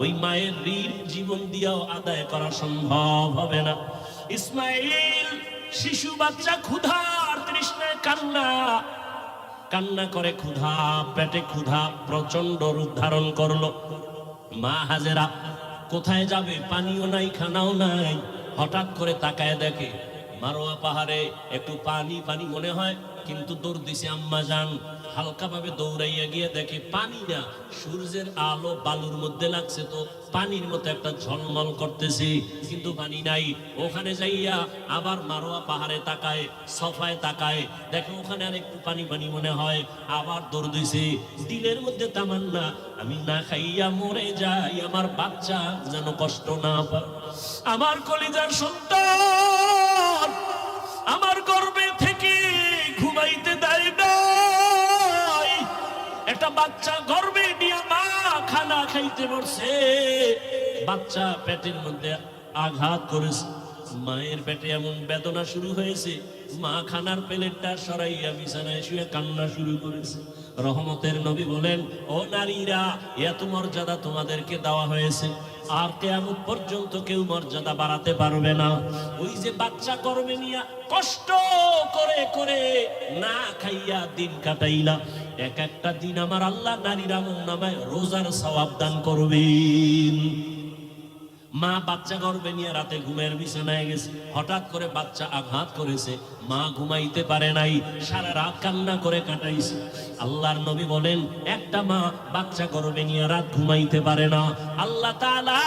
ওই মায়ের ঋণ জীবন দিয়েও আদায় করা সম্ভব হবে না। ইসমাইল শিশু বাচ্চা ক্ষুধার তৃষ্ণায় কান্না করে, ক্ষুধা, পেটে ক্ষুধা প্রচন্ড রূপ ধারণ করলো। মা হাজেরা কোথায় যাবে, পানিও নাই, খানাও নাই। হঠাৎ করে তাকায় দেখে মারোয়া পাহাড়ে একটু পানি পানি মনে হয়, কিন্তু দৌড় দিছে আম্মা জান। হালকা ভাবে দৌড়াইয়া গিয়ে দেখে পানি না, সূর্যের আলো বালুর মধ্যে লাগছে, তো পানির মতো একটা ঝলমল করতেছে, কিন্তু পানি নাই। ওখানে যাইয়া আবার মারোয়া পাহাড়ে তাকায়, সফায় তাকায়, দেখে ওখানে আর একটু পানি পানি মনে হয়, আবার দৌড় দিছে। দিলের মধ্যে তামান্না, আমি না খাইয়া মরে যাই, আমার বাচ্চা যেন কষ্ট না পায়। আমার কলিজার সন্তান আমার গর্ভে থেকে ঘুমাইতে দেয় নাই। একটা বাচ্চা গর্ভে নিয়ে মা খানা খাইতে বসে, বাচ্চা পেটের মধ্যে আঘাত করেছে। মায়ের পেটে এমন বেদনা শুরু হয়েছে, মা খানার প্লেটটা সরাইয়া বিছানায় শুয়ে কান্না শুরু করেছে। রহমতের নবী বলেন, ও নারীরা, এত মর্যাদা তোমাদেরকে দেওয়া হয়েছে, আর কিয়ামত পর্যন্ত কেউ মর্যাদা বাড়াতে পারবে না। ওই যে বাচ্চা গর্ভে নিয়া কষ্ট করে করে না খাইয়া দিন কাটাইলা, এক একটা দিন আমার আল্লাহ নারীর আমলনামায় রোজার সওয়াব দান করবেন। মা বাচ্চা গর্ভে নিয়ে রাতে ঘুমের বিছানায় গেছে, হঠাৎ করে বাচ্চা আঘাত করেছে, মা ঘুমাইতে পারে নাই, সারা রাত কান্না করে কাটাইছে। আল্লাহর নবী বলেন, একটা মা বাচ্চা গর্ভে নিয়ে রাত ঘুমাইতে পারে না, আল্লাহ তাআলা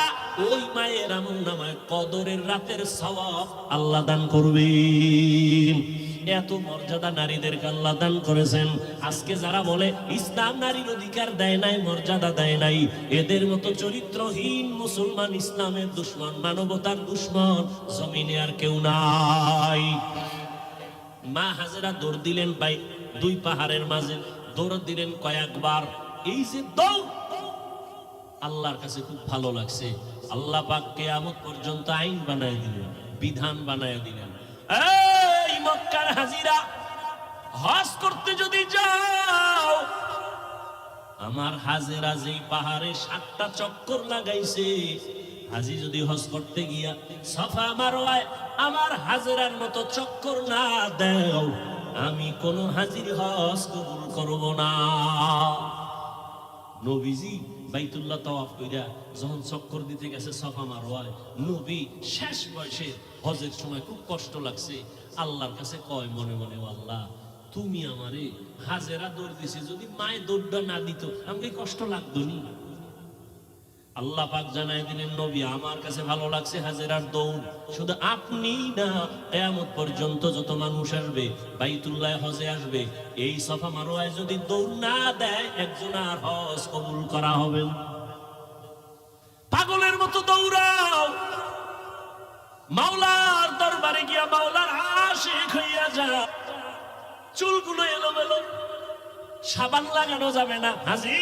ওই মায়ের আমলনামায় কদরের রাতের সওয়াব আল্লাহ দান করবেন। এত মর্যাদা নারীদেরকে আল্লাহ দান করেছেন। আজকে যারা বলে ইসলাম নারীর অধিকার দেয় নাই, মর্যাদা দেয় নাই, এদের মতো চরিত্রহীন মুসলমান, ইসলামের দুশ্মন, মানবতার দুশ্মন জমিনে আর কেউ নাই। মা হাজেরা দৌড় দিলেন ভাই 2 পাহাড়ের মাঝে, দৌড় দিলেন কয়েকবার। এই যে দৌড় আল্লাহর কাছে খুব ভালো লাগছে। আল্লাহ পাক কিয়ামত পর্যন্ত আইন বানায় দিলেন, বিধান বানায় দিলেন। এই মক্কার হাজিরা, হজ করতে যদি যাও, আমার হাজেরা যেই পাহাড়ে 7টা চক্কর লাগাইছে, হাজি যদি হজ করতে গিয়া সাফা মারওয়ায় আমার হাজেরার মতো চক্কর না দাও, আমি কোন হাজির হজ কবুল করব না। নবীজি বাইতুল্লাহ তাওয়াফ কইরা যখন চক্কর দিতে গেছে সাফা মারওয়ায়, নবী শেষ বয়সে হজের সময় খুব কষ্ট লাগছে, আল্লাহর কাছে কয় মনে মনে, আল্লাহ তুমি আমারে, হাজেরা দৌড় দিছে, যদি মায়ে দৌড়টা না দিত আমাকে কষ্ট লাগতো নি। আল্লাহ পাক জানাই দিলেন, নবী আমার কাছে ভালো লাগছে হাজেরার দৌড়, শুধু আপনি না, কিয়ামত পর্যন্ত যত মানুষ আসবে বাইতুল্লাহ হজে আসবে, এই সাফা মারওয়ায় যদি দৌড় না দেয়, একজন আর হজ কবুল করা হবে না। পাগলের মতো দৌড়াও, মাওলার দরবারে গিয়া মাওলার আশিক হইয়া যা। চুলগুলো এলোমেলো, সাবান লাগানো যাবে না, হাজি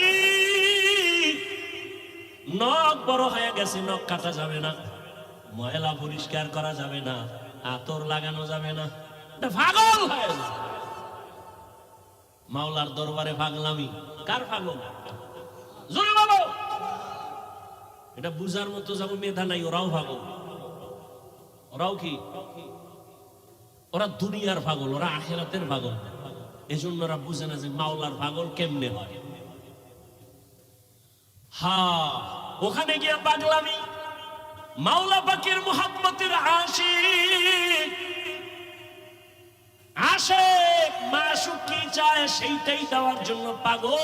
নখ বড় হয়ে গেছে, নখ কাটা যাবে না, ময়লা পরিষ্কার করা যাবে না, আতর লাগানো যাবে না, এটা পাগল হয়ে যায়। মাওলার দরবারে পাগলামি, কার পাগল? জোরে বলো। এটা বুঝার মতো যাবো মেধা নাই, ওরাও পাগল। ওরাও কি? ওরা দুনিয়ার পাগল, ওরা আখিরাতের পাগল। এই জন্য ওরা বুঝে না যে মাওলার পাগল কেমনে হয়। ওখানে গিয়ে পাগলামি। মাওলা পাকের মুহাব্বতের আশিক, আশিক মাশুক কি চায় সেইটাই দেওয়ার জন্য পাগল।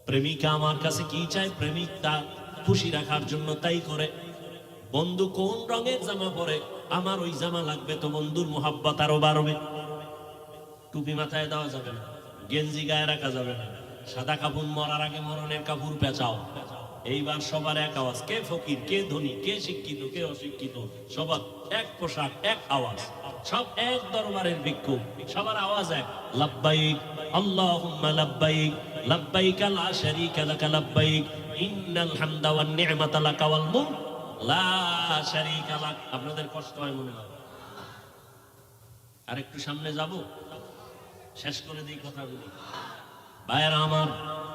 প্রেমিকা আমার কাছে কি চায়, প্রেমিক তার খুশি রাখার জন্য তাই করে। বন্ধু কোন রঙের জামা পরে, আমার ওই জামা লাগবে, তো বন্ধুর মুহাব্বত আরো বাড়বে। টুপি মাথায় দেওয়া যাবে না, গেঞ্জি গায়ে রাখা যাবে না, সাদা কাপড় মরার আগে মরণের কাপড় পেঁচাও। এইবার সবার এক আওয়াজ, কে ফকির, কে ধনী, কে শিক্ষিত, কে অশিক্ষিত, সবার এক পোশাক, এক আওয়াজ, সব এক দরবারের ভিক্ষুক, সবার আওয়াজ এক, লাব্বাইক আল্লাহুম্মা লাব্বাইক লাব্বাইক লা শারীকা লাক লাব্বাইক ইন্নাল হামদা ওয়ান নি'মাতা লাক ওয়াল মুলক লা শারীকা লাক। আপনাদের কষ্ট হয় মনে হয়? আর একটু সামনে যাব, শেষ করে দিই কথাগুলি। ভাইয়েরা আমার,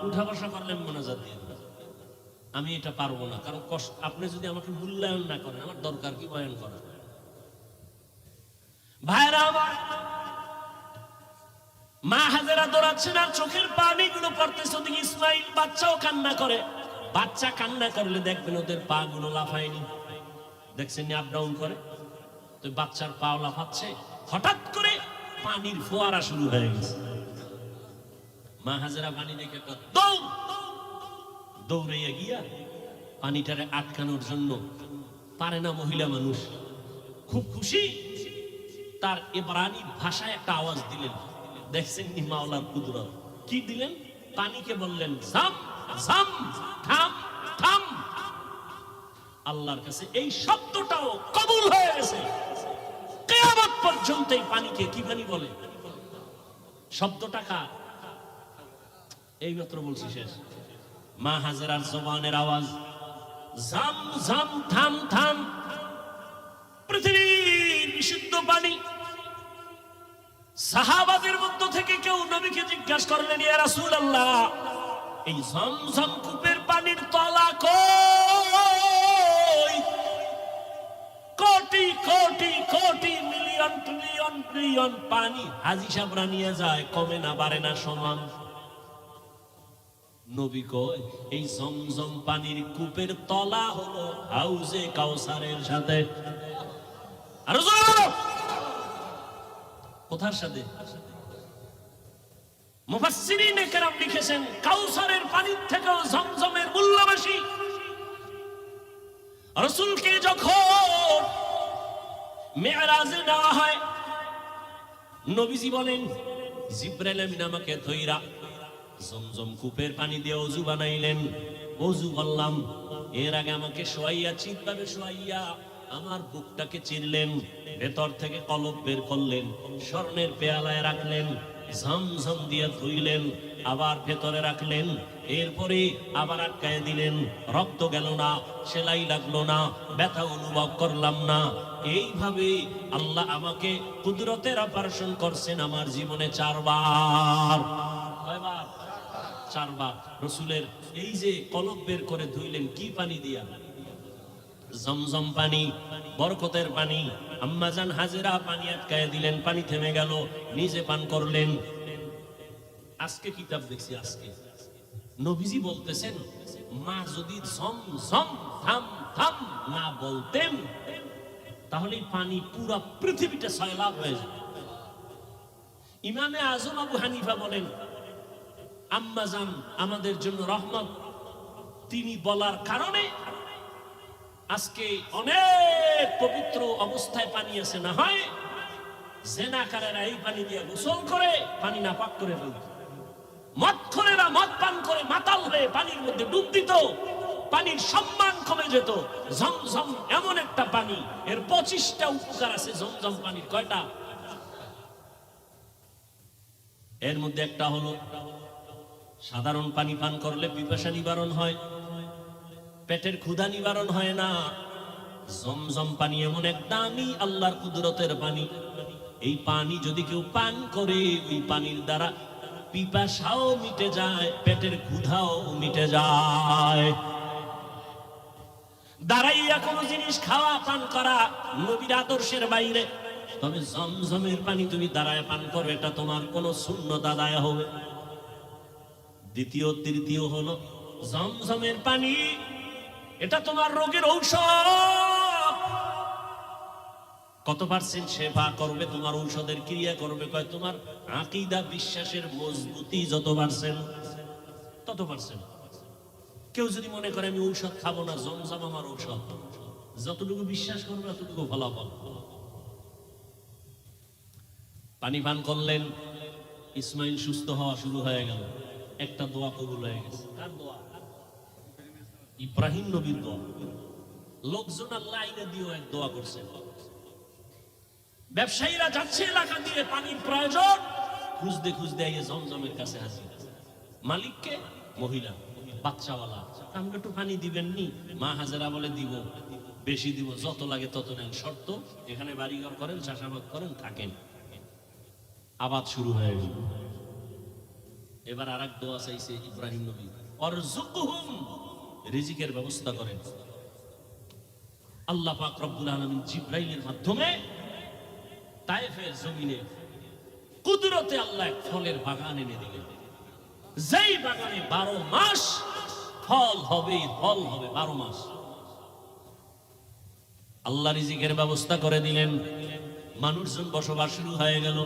উঠা বসা করলেন মোনাজাত দিয়ে দেবেন। আমি এটা পারবো না, কারণ কষ্ট। আপনি যদি আমাকে মূল্যায়ন না করেন, আমার দরকার কি বয়ান করা? ভাইয়েরা আমার, মা হাজেরা দৌড়াচ্ছেন আর চোখের পানিগুলো পড়তেছে। ওদিকে ইসমাইল বাচ্চাও কান্না করে। বাচ্চা কান্না করলে দেখবেন ওদের পা গুলো লাফায়নি, দেখছেন আপ ডাউন করে। তো বাচ্চার পা লাফাচ্ছে, হঠাৎ করে পানির ফোয়ারা শুরু হয়ে গেছে। মা হাজেরা পানি দেখে একটা দৌড়াইয়া গিয়া পানিটারে আটকানোর জন্য পারে না মহিলা মানুষ, খুব খুশি। তার ইবরানি ভাষায় একটা আওয়াজ দিলেন। দেখছেন নি মাওলার কুদরত কি দিলেন? পানিকে বললেন জাম জাম, থাম থাম। আল্লাহর কাছে এই শব্দটাও কবুল হয়ে গেছে। কিয়ামত পর্যন্ত এই পানিকে কি পানি বলে? শব্দটা কার? এইমাত্র বলছি শেষ। মা হাজেরার জবানের আওয়াজ জাম জাম, থাম থাম। পৃথিবীর বিশুদ্ধ পানি। সাহাবাদের মধ্য থেকে কেউ নবীকে জিজ্ঞাসা করলেন, ইয়া রাসূলুল্লাহ, এই জমজম কূপের পানির তলা কই? Crore crore crore million trillion trillion পানি হাজী সাহেবরা নিয়ে যায়, কমে না বাড়ে না, সমান। নবী কয় এই জমজম পানির কূপের তলা হলো হাউজে কাউসারের সাথে। আর কোথার সাথে? মুফাসসিরিনে কেরাম লিখেছেন কাউসারের পানির থেকেও জমজমের মূল্য বেশি। রাসূলকে যখন মেরাজে নেওয়া হয়, নবীজি বলেন জিবরাইল আমিন আমাকে ধইরা জমজম কূপের পানি দিয়ে ওযু বানাইলেন। ওযু করলাম, এর আগে আমাকে শোয়াইয়া, চিৎভাবে শোয়াইয়া আমার বুকটাকে চিরলেন, ভেতর থেকে কলব বের করলেন, স্বর্ণের পেয়ালায় রাখলেন, ঝমঝম দিয়ে ধুইলেন, আবার ভেতরে রাখলেন, এরপরে আবার আটকায় দিলেন। রক্ত গেল না, সেলাই লাগলো না, ব্যথা অনুভব করলাম না। এইভাবে আল্লাহ আমাকে কুদরতের অপারেশন করছেন আমার জীবনে 4 বার। কয়বার? 4 বার। রাসূলের এই যে কলব বের করে ধুইলেন, কি পানি দিয়া? জমজম পানি, বরকতের পানি। আম্মাজান হাজেরা পানি আটকায় দিলেন, পানি থেমে গেল, নিজে পান করলেন। আজকে কিতাব দেখছি, আজকে নবীজি বলতেছেন মা যদি জমজম থাম থাম না বলতেন, তাহলে পানি পুরা পৃথিবীটা সয়লাব হয়ে যেত। ইমামে আজম আবু হানিফা বলেন আম্মাজান আমাদের জন্য রহমত। তিনি বলার কারণে আজকে অনেক পবিত্র অবস্থায় পানি আছে। না হয় জেনাকারেরা এই পানি দিয়ে গোসল করে পানি নাপাক করে ফেলত। মদখোরেরা মদ পান করে মাতাল হয়ে পানির মধ্যে ডুব দিত, পানির সম্মান কমে যেত। জমজম এমন একটা পানি, এর 25টা উপকার আছে জমজম পানির। কয়টা? এর মধ্যে একটা হলো সাধারণ পানি পান করলে পিপাসা নিবারণ হয়, পেটের ক্ষুধা নিবারণ হয় না। জমজম পানি এমন এক দামি আল্লাহর কুদরতের পানি, এই পানি যদি কেউ পান করে ওই পানির দ্বারা পিপাসাও মিটে যায়, পেটের ক্ষুধাও মিটে যায়। দাঁড়াইয়া কোনো জিনিস খাওয়া পান করা নবীর আদর্শের বাইরে, তবে জমজমের পানি তুমি দাঁড়ায় পান করো, এটা তোমার কোনো সুন্নত আদায় হবে। দ্বিতীয় তৃতীয় হলো জমজমের পানি, এটা তোমার রোগের ঔষধ। কত পার্সেন্ট সেবা করবে, তোমার ঔষধের ক্রিয়া করবে কয় তোমার আকীদা বিশ্বাসের মজবুতি যত পার্সেন্ট তত পার্সেন্ট। কেউ যদি মনে করে আমি ঔষধ খাবো না, জমজম আমার ঔষধ, যতটুকু বিশ্বাস করবে ততটুকু ফলাফল। পানি পান করলেন, ইসমাইল সুস্থ হওয়া শুরু হয়ে গেল, একটা দোয়া কবুল হয়ে গেছে। কার দোয়া? ইব্রাহিম নবীর দোয়া। লোকজন লাইনে দিয়েও এক দোয়া করছে। ব্যবসায়ীরা যাচ্ছে এলাকা দিয়ে, পানির প্রয়োজন, খুঁজতে খুঁজতে এই জমজমের কাছে হাজির। মালিককে? মহিলা, বাচ্চাওয়ালা। আমাকে একটু পানি দিবেন নি? মা হাজেরা বলে দিব, বেশি দিব, যত লাগে তত নেন, শর্ত এখানে বাড়িঘর করেন, চাষাবাদ করেন, থাকেন। আবাদ শুরু হয়ে গেল। এবার আর এক দোয়া চাইছে ইব্রাহিম নবী, অরযুকহুম, রিজিকের ব্যবস্থা করেন। আল্লাহ পাক রব্বুল আলামিন জিবরাইলের মাধ্যমে তায়েফের জমিনে কুদরতে আল্লাহ এক ফলের বাগান এনে দিলেন, যেই বাগানে 12 মাস ফল হবে, ফল হবে 12 মাস। আল্লাহ রিজিকের ব্যবস্থা করে দিলেন, মানুষজন বসবাস শুরু হয়ে গেল।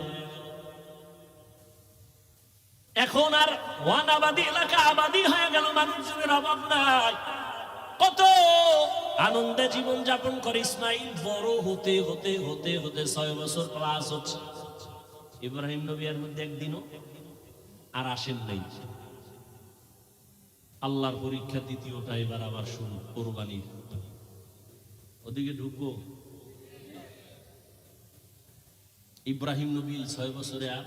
এখন আর ওয়ানাবাদী এলাকা আবাদী হয়ে গেল, মানুষজনের অভাব নাই। কত আনন্দে জীবন যাপন করে। ইসমাইল বড় হতে হতে হতে হতে 6 বছর প্লাস হচ্ছে। ইব্রাহিম নবী এর মধ্যে একদিনও আর আসেন নাই। আল্লাহর পরীক্ষা দ্বিতীয়টা এবার আবার শুরু, কোরবানির। ওদিকে ঢুকবো। ইব্রাহিম নবী 6 বছরে আর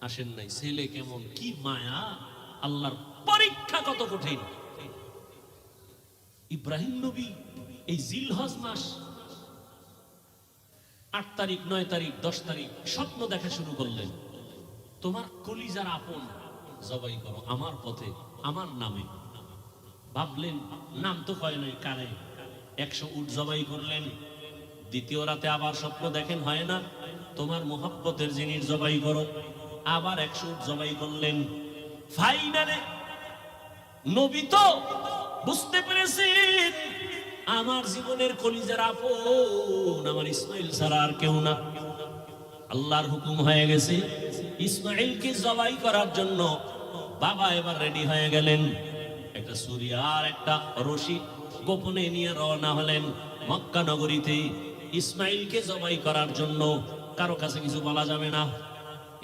আসেন নাই। ছেলে কেমন, কি মায়া, আল্লাহর পরীক্ষা কত কঠিন। ইব্রাহিম নবী এই জিলহজ মাস 8 তারিখ 9 তারিখ 10 তারিখ স্বপ্ন দেখা শুরু করলেন, তোমার কলিজার আপন জবাই করো আমার পথে, আমার নামে। ভাবলেন, নাম তো কয় নাই, কারে? 100 উট জবাই করলেন। দ্বিতীয় রাতে আবার স্বপ্ন দেখেন, হয় না, তোমার মোহাব্বতের জিনিস জবাই করো, আবার 100 উট জবাই করলেন। ফাইনালে নবী তো বুঝতে পেরেছেন আমার জীবনের কলিজার আপন আমার ইসমাইল ছাড়া আর কেউ না। আল্লাহর হুকুম হয়ে গেছে, ইসমাইলকে জবাই করার জন্য বাবা এবার রেডি হয়ে গেলেন। একটা ছুরি আর একটা রশি গোপনে নিয়ে রওনা হলেন মক্কা নগরীতে ইসমাইলকে জবাই করার জন্য। কারো কাছে কিছু বলা যাবে না।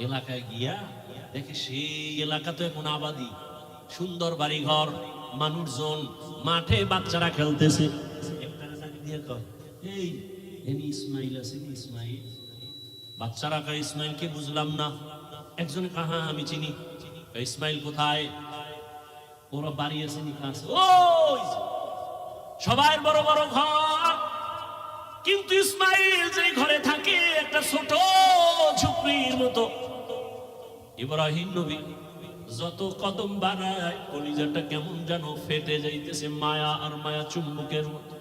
এলাকায় গিয়া দেখে সেই এলাকা তো এখন আবাদি, সুন্দর বাড়িঘর, মানুষজন, মাঠে বাচ্চারা খেলতেছে। এই এনি ইসমাইল আছে, ইসমাইল। বাচ্চারা কয় ইসমাইলকে বুঝলাম না। একজনে কয় হ্যাঁ আমি চিনি। ইসমাইল কোথায়? ওরা বাড়ি আছে নি কাছে? ওই সবাই বড় বড় ঘর, কিন্তু ইসমাইল যে ঘরে থাকে একটা ছোট ঝুপড়ির মতো। ইব্রাহিম নবী যত কদম বাড়ায় কলিজাটা কেমন যেন ফেটে যাইতেছে, মায়া আর মায়া চুম্বকের মতো।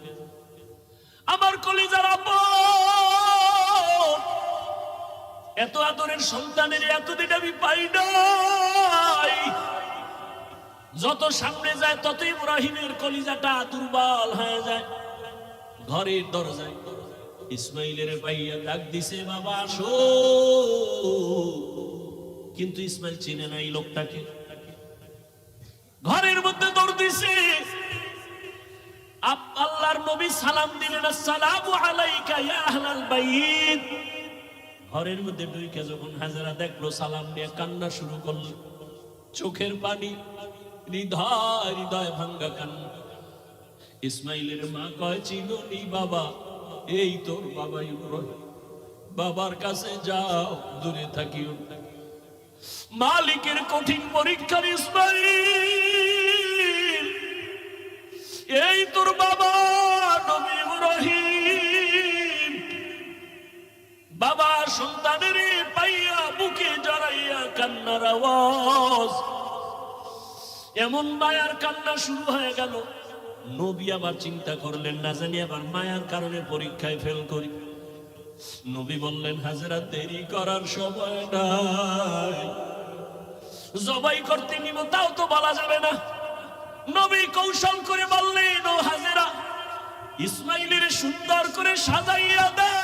আমার কলিজার আপন, এত আদরের সন্তানের এতদিন আমি পাই নাই। যত সামনে যায় তত ইব্রাহিমের কলিজাটা দুর্বল হয়ে যায়। ঘরের দরজায় ইসমাইলের পাইয়া ডাক দিছে, বাবা আসো। কিন্তু ইসমাইল চিনে নাই লোকটাকে। ঘরের মধ্যে দৌড় দিছে। আল্লাহর নবী সালাম দিলেন, আসসালামু আলাইকা ইয়া আহলাল বাইত। ঘরের মধ্যে ঢুকে যখন হাজেরা দেখলো, সালাম দিয়ে কান্না শুরু করলো, চোখের পানি, হৃদয় হৃদয় ভাঙ্গা কান্না। ইসমাইলের মা কয়, চিনোনি বাবা? এই তোর বাবা ইব্রাহিম। বাবার কাছে যাও, দূরে থাকিও। মালিকের কঠিন পরীক্ষার ইসমাইল, এই তোর বাবা নবী ইব্রাহিম। বাবা সন্তানের পাইয়া বুকে জড়াইয়া কান্নার আওয়াজ, এমন মায়ার কান্না শুরু হয়ে গেল। নবী আবার চিন্তা করলেন, না জানি আবার মায়ার কারণে পরীক্ষায় ফেল করি। নবী বললেন, হাজেরা দেরি করার সময় নাই, জবাই করতে নিব তাও তো বলা যাবে না। নবী কৌশল করে বললেন, ও হাজেরা, ইসমাইলের সুন্দর করে সাজাইয়া দাও,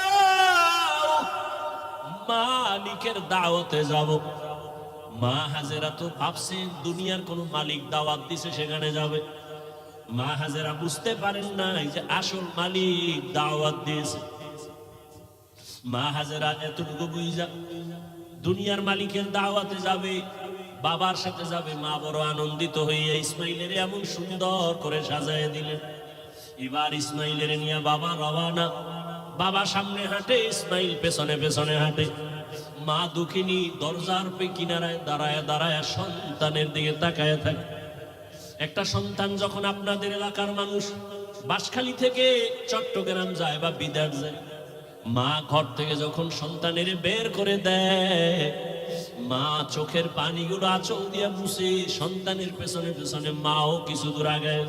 মালিকের দাওয়াতে যাব। মা হাজেরা তো ভাবছে দুনিয়ার কোন মালিক দাওয়াত দিছে সেখানে যাবে। মা হাজেরা বুঝতে পারেন নাই যে আসল মালিক দাওয়াত দিয়েছে। মা হাজেরা এতটুকু বুঝা দুনিয়ার মালিকের দাওয়াতে যাবে, বাবার সাথে যাবে। মা বড় আনন্দিত হইয়া ইসমাইলের এমন সুন্দর করে সাজায় দিলেন। এবার ইসমাইলের নিয়ে বাবা রওয়ানা। বাবা সামনে হাঁটে, ইসমাইল পেছনে পেছনে হাঁটে। মা দুঃখিনী দরজার কিনারায় দাঁড়ায় দাঁড়ায় সন্তানের দিকে তাকায় থাকে। একটা সন্তান যখন আপনাদের এলাকার মানুষ বাঁশখালী থেকে চট্টগ্রাম যায় বা বিদেশ যায়, মা ঘর থেকে যখন সন্তানের বের করে দেয়, মা চোখের পানিগুলো আঁচল দিয়ে মুছে সন্তানের পেছনে পেছনে মাও কিছু দূর আগায়।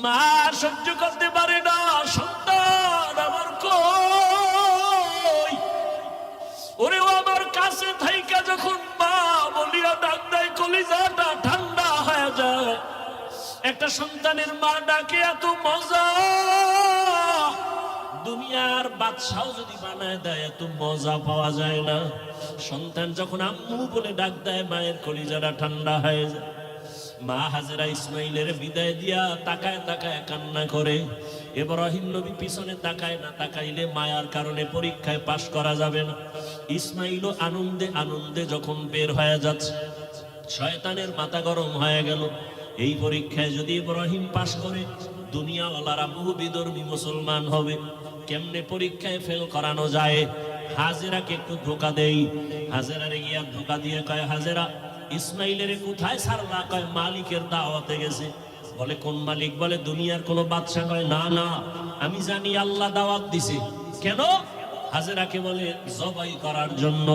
মা সহ্য করতে পারে না, সন্তান আমার কই, ওরে আমার কাছে থাইকা যখন মা বলিয়া ডাক দেয়, কলিজাটা ঠান্ডা হয়ে যায়। একটা সন্তানের মা ডাকে এত মজা, দুনিয়ার বাদশাও যদি বানায় দেয় এত মজা পাওয়া যায় না। সন্তান যখন আম্মু বলে ডাক দেয়, মায়ের কলিজাটা ঠান্ডা হয়ে যায়। মা হাজেরা ইসমাইলের বিদায় দিয়া তাকায় তাকায় কান্না করে। ইব্রাহিম নবী পিছনে তাকায় না, তাকাইলে মায়ার কারণে পরীক্ষায় পাশ করা যাবে না। ইসমাইলও আনন্দে আনন্দে যখন বের হয়ে যাচ্ছে, শয়তানের মাথা গরম হয়ে গেল। এই পরীক্ষায় যদি ইব্রাহিম পাশ করে, দুনিয়াওয়ালারা বহু বিধর্মী মুসলমান হবে। কেমনে পরীক্ষায় ফেল করানো যায়? হাজেরাকে একটু ধোকা দেই। হাজেরারে গিয়া ধোকা দিয়ে কয়, হাজেরা ইসমাইলের কোথায় ছাড়লা? কয় মালিকের দাওয়াতে গেছে। বলে কোন মালিক? বলে দুনিয়ার কোন বাদশা। কয় না না, আমি জানি আল্লাহ দাওয়াত দিছে। কেন? হাজেরাকে বলে জবাই করার জন্য।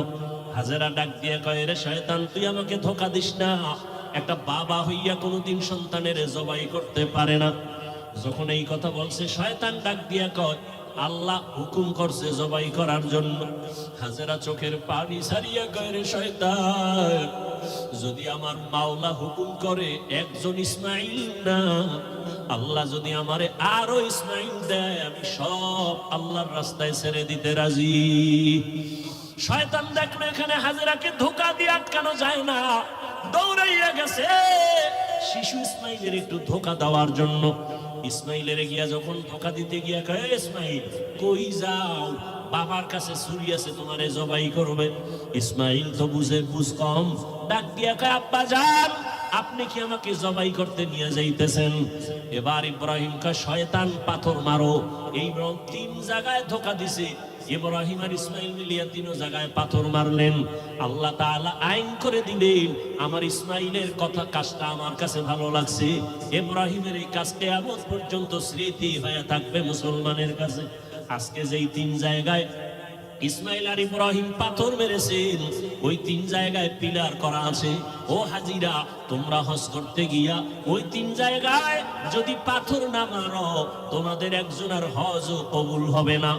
হাজেরা ডাক দিয়ে কয়, রে শয়তান, তুই আমাকে ধোকা দিস না। একটা বাবা হইয়া কোনোদিন সন্তানের জবাই করতে পারে না। যখন এই কথা বলছে, শয়তান ডাক দিয়া কয়, আল্লাহ হুকুম করছে জবাই করার জন্য। হাজেরা চোখের পানি ছাড়িয়া কয়, রে শয়তান, যদি আমার মাওলা হুকুম করে একজন ইসমাইল না, আল্লাহ যদি আমারে আরো ইসমাইল দেয়, আমি সব আল্লাহর রাস্তায় ছেড়ে দিতে রাজি। শয়তান দেখলো এখানে হাজেরাকে ধোকা দিয়ে আটকানো যায় না, দৌড়াইয়া গেছে শিশু ইসমাইলের একটু ধোকা দেওয়ার জন্য। ইসমাইলের গিয়া যখন ধোকা দিতে গিয়া কয়, ইসমাইল কই যাও? বাবার কাছে ছুরি আছে, তোমারে জবাই করবে। ইসমাইল তো বুঝ কম, ডাক দিয়া কয়, আব্বা যান, আপনি কি আমাকে জবাই করতে নিয়ে যাইতেছেন? এবার ইব্রাহিম কয়, শয়তান পাথর মারো। এই তিন জায়গায় ধোকা দিছে। ইব্রাহিম আর ইসমাইল মিলিয়া তিন জায়গায় পাথর মারলেন। আল্লাহ তাআলা আইন করে দিলেন, আমার ইসমাইলের কথা কাজটা আমার কাছে ভালো লাগছে। ইব্রাহিমের এই কাজ কিয়ামত পর্যন্ত স্মৃতি হয়ে থাকবে মুসলমানের কাছে। আজকে যেই তিন জায়গায় ইসমাইল আর ইব্রাহিম পাথর মেরেছেন, ওই তিন জায়গায় পিলার করা আছে। ও হাজিরা, তোমরা হজ করতে গিয়া ওই তিন জায়গায় যদি পাথর না মারো, তোমাদের একজনের হজও কবুল হবে না।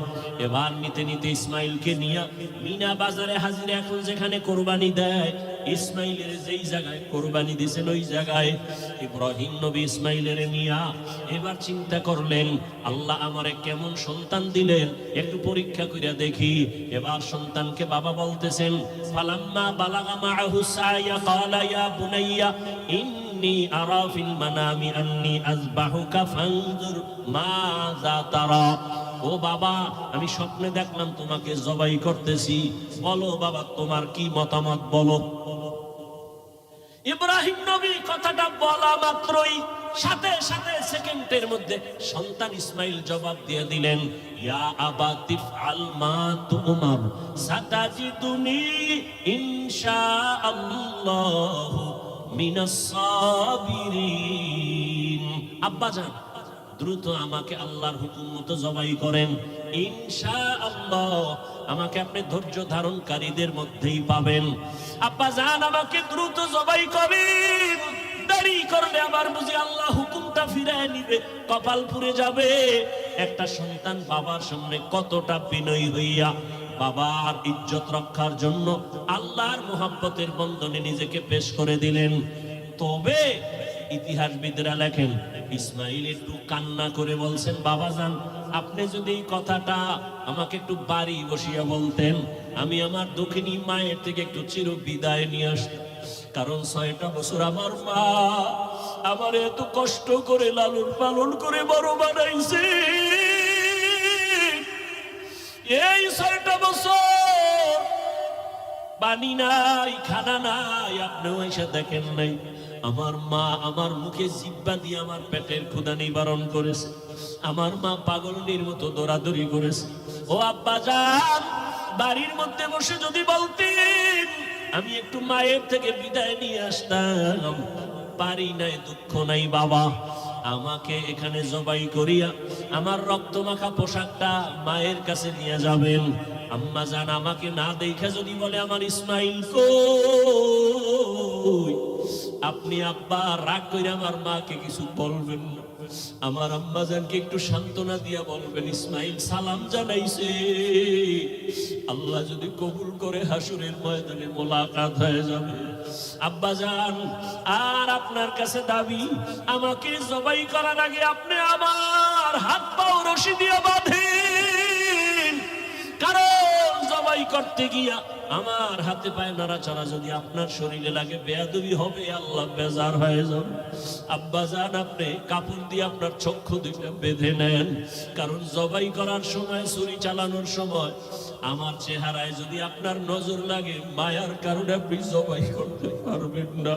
এবার নিতে নিতে ইসমাইলকে নিয়ে মিনা বাজারে হাজিরা এখন যেখানে কোরবানি দেয়, ইসমাইলের যেই জায়গায় কোরবানি দিয়েছেন ওই জায়গায় ইব্রাহিম নবী ইসমাইলের নিয়া এবার চিন্তা করলেন, আল্লাহ আমারে কেমন সন্তান দিলেন, একটু পরীক্ষা কইরা দেখি। এবার সন্তানকে বাবা বলতেছেন, ফালাম্মা বালাগা মাআহু সায়া ক্বালা ইয়া বুনাইয়া ইন্নী আরা ফিল মানামি আন্নী আযবাহুকা ফানজুর মাযা তারা। ও বাবা, আমি স্বপ্নে দেখলাম তোমাকে জবাই করতেছি, বলো বাবা তোমার কি মতামত বলো। ইব্রাহিম নবী কথাটা বলা মাত্রই সাথে সাথে সেকেন্ডের মধ্যে সন্তান ইসমাইল জবাব দিয়ে দিলেন, ইয়া আবাতি ফাল মা তুমার সাতাজিদুনি ইনশাআল্লাহ মিনাস সাবিরিন। আব্বা জান, দ্রুত আমাকে আল্লাহর হুকুম মতো জবাই করেন, ইনশাআল্লাহ আমাকে আপনি ধৈর্য ধারণকারীদের মধ্যেই পাবেন। আব্বা জান আমাকে দ্রুত জবাই করেন, দেরি করলে আবার বুঝি আল্লাহ হুকুমটা ফিরায় নিবে, কপাল পুড়ে যাবে। একটা সন্তান বাবার সামনে কতটা বিনয়ী হইয়া বাবার ইজ্জত রক্ষার জন্য আল্লাহর মুহাব্বতের বন্ধনে নিজেকে পেশ করে দিলেন। তবে ইতিহাসবিদরা লেখেন ইসমাইল একটু কান্না করে বলছেন, বাবাজান আপনি যদি এই কথাটা আমাকে একটু বাড়ি বসিয়া বলতেন, আমি আমার দক্ষিণী মায়ের থেকে একটু চির বিদায় নিয়ে আসতাম। কারণ 6টা বছর আমার মা আমার এত কষ্ট করে লালন পালন করে বড় বানাইছে। এই 6টা বছর পানি নাই, খানা নাই, আপনিও এসে দেখেন নাই। আমার মা আমার মুখে জিহ্বা দিয়ে আমার পেটের ক্ষুধা নিবারণ করেছে। আমার মা পাগলনির মতো দৌড়াদৌড়ি করেছে। ও আব্বা জান, বাড়ির মধ্যে বসে যদি বলতেন আমি একটু মায়ের থেকে বিদায় নিয়ে আসতাম, পারি নাই, দুঃখ নাই বাবা। আমাকে এখানে জবাই করিয়া আমার রক্তমাখা পোশাকটা মায়ের কাছে নিয়ে যাবেন। আম্মা জান আমাকে না দেখে যদি বলে আমার ইসমাইল কই, আপনি আব্বা রাগ করে আমার মাকে কিছু বলবেন না। আমার আম্মা জানকে একটু সান্ত্বনা দিয়া বলবেন ইসমাইল সালাম জানাইছে, আল্লাহ যদি কবুল করে হাসুরের ময়দানে মোলাকাত হয়ে যাবে। আব্বা জান আর আপনার কাছে দাবি, আমাকে জবাই করার আগে আপনি আমার হাত পাও রশি দিয়ে বাঁধেন। কারণ জবাই করতে গিয়া আমার হাতে পায়ে নাড়াচাড়া যদি আপনার শরীরে লাগে বেয়াদবি হবে, আল্লাহ বেজার হয়ে যাবে। আব্বা জান আপনি কাপড় দিয়ে আপনার চক্ষু দুইটা বেঁধে নেন। কারণ জবাই করার সময়, ছুরি চালানোর সময় আমার চেহারায় যদি আপনার নজর লাগে, মায়ার কারণে আপনি জবাই করতে পারবেন না,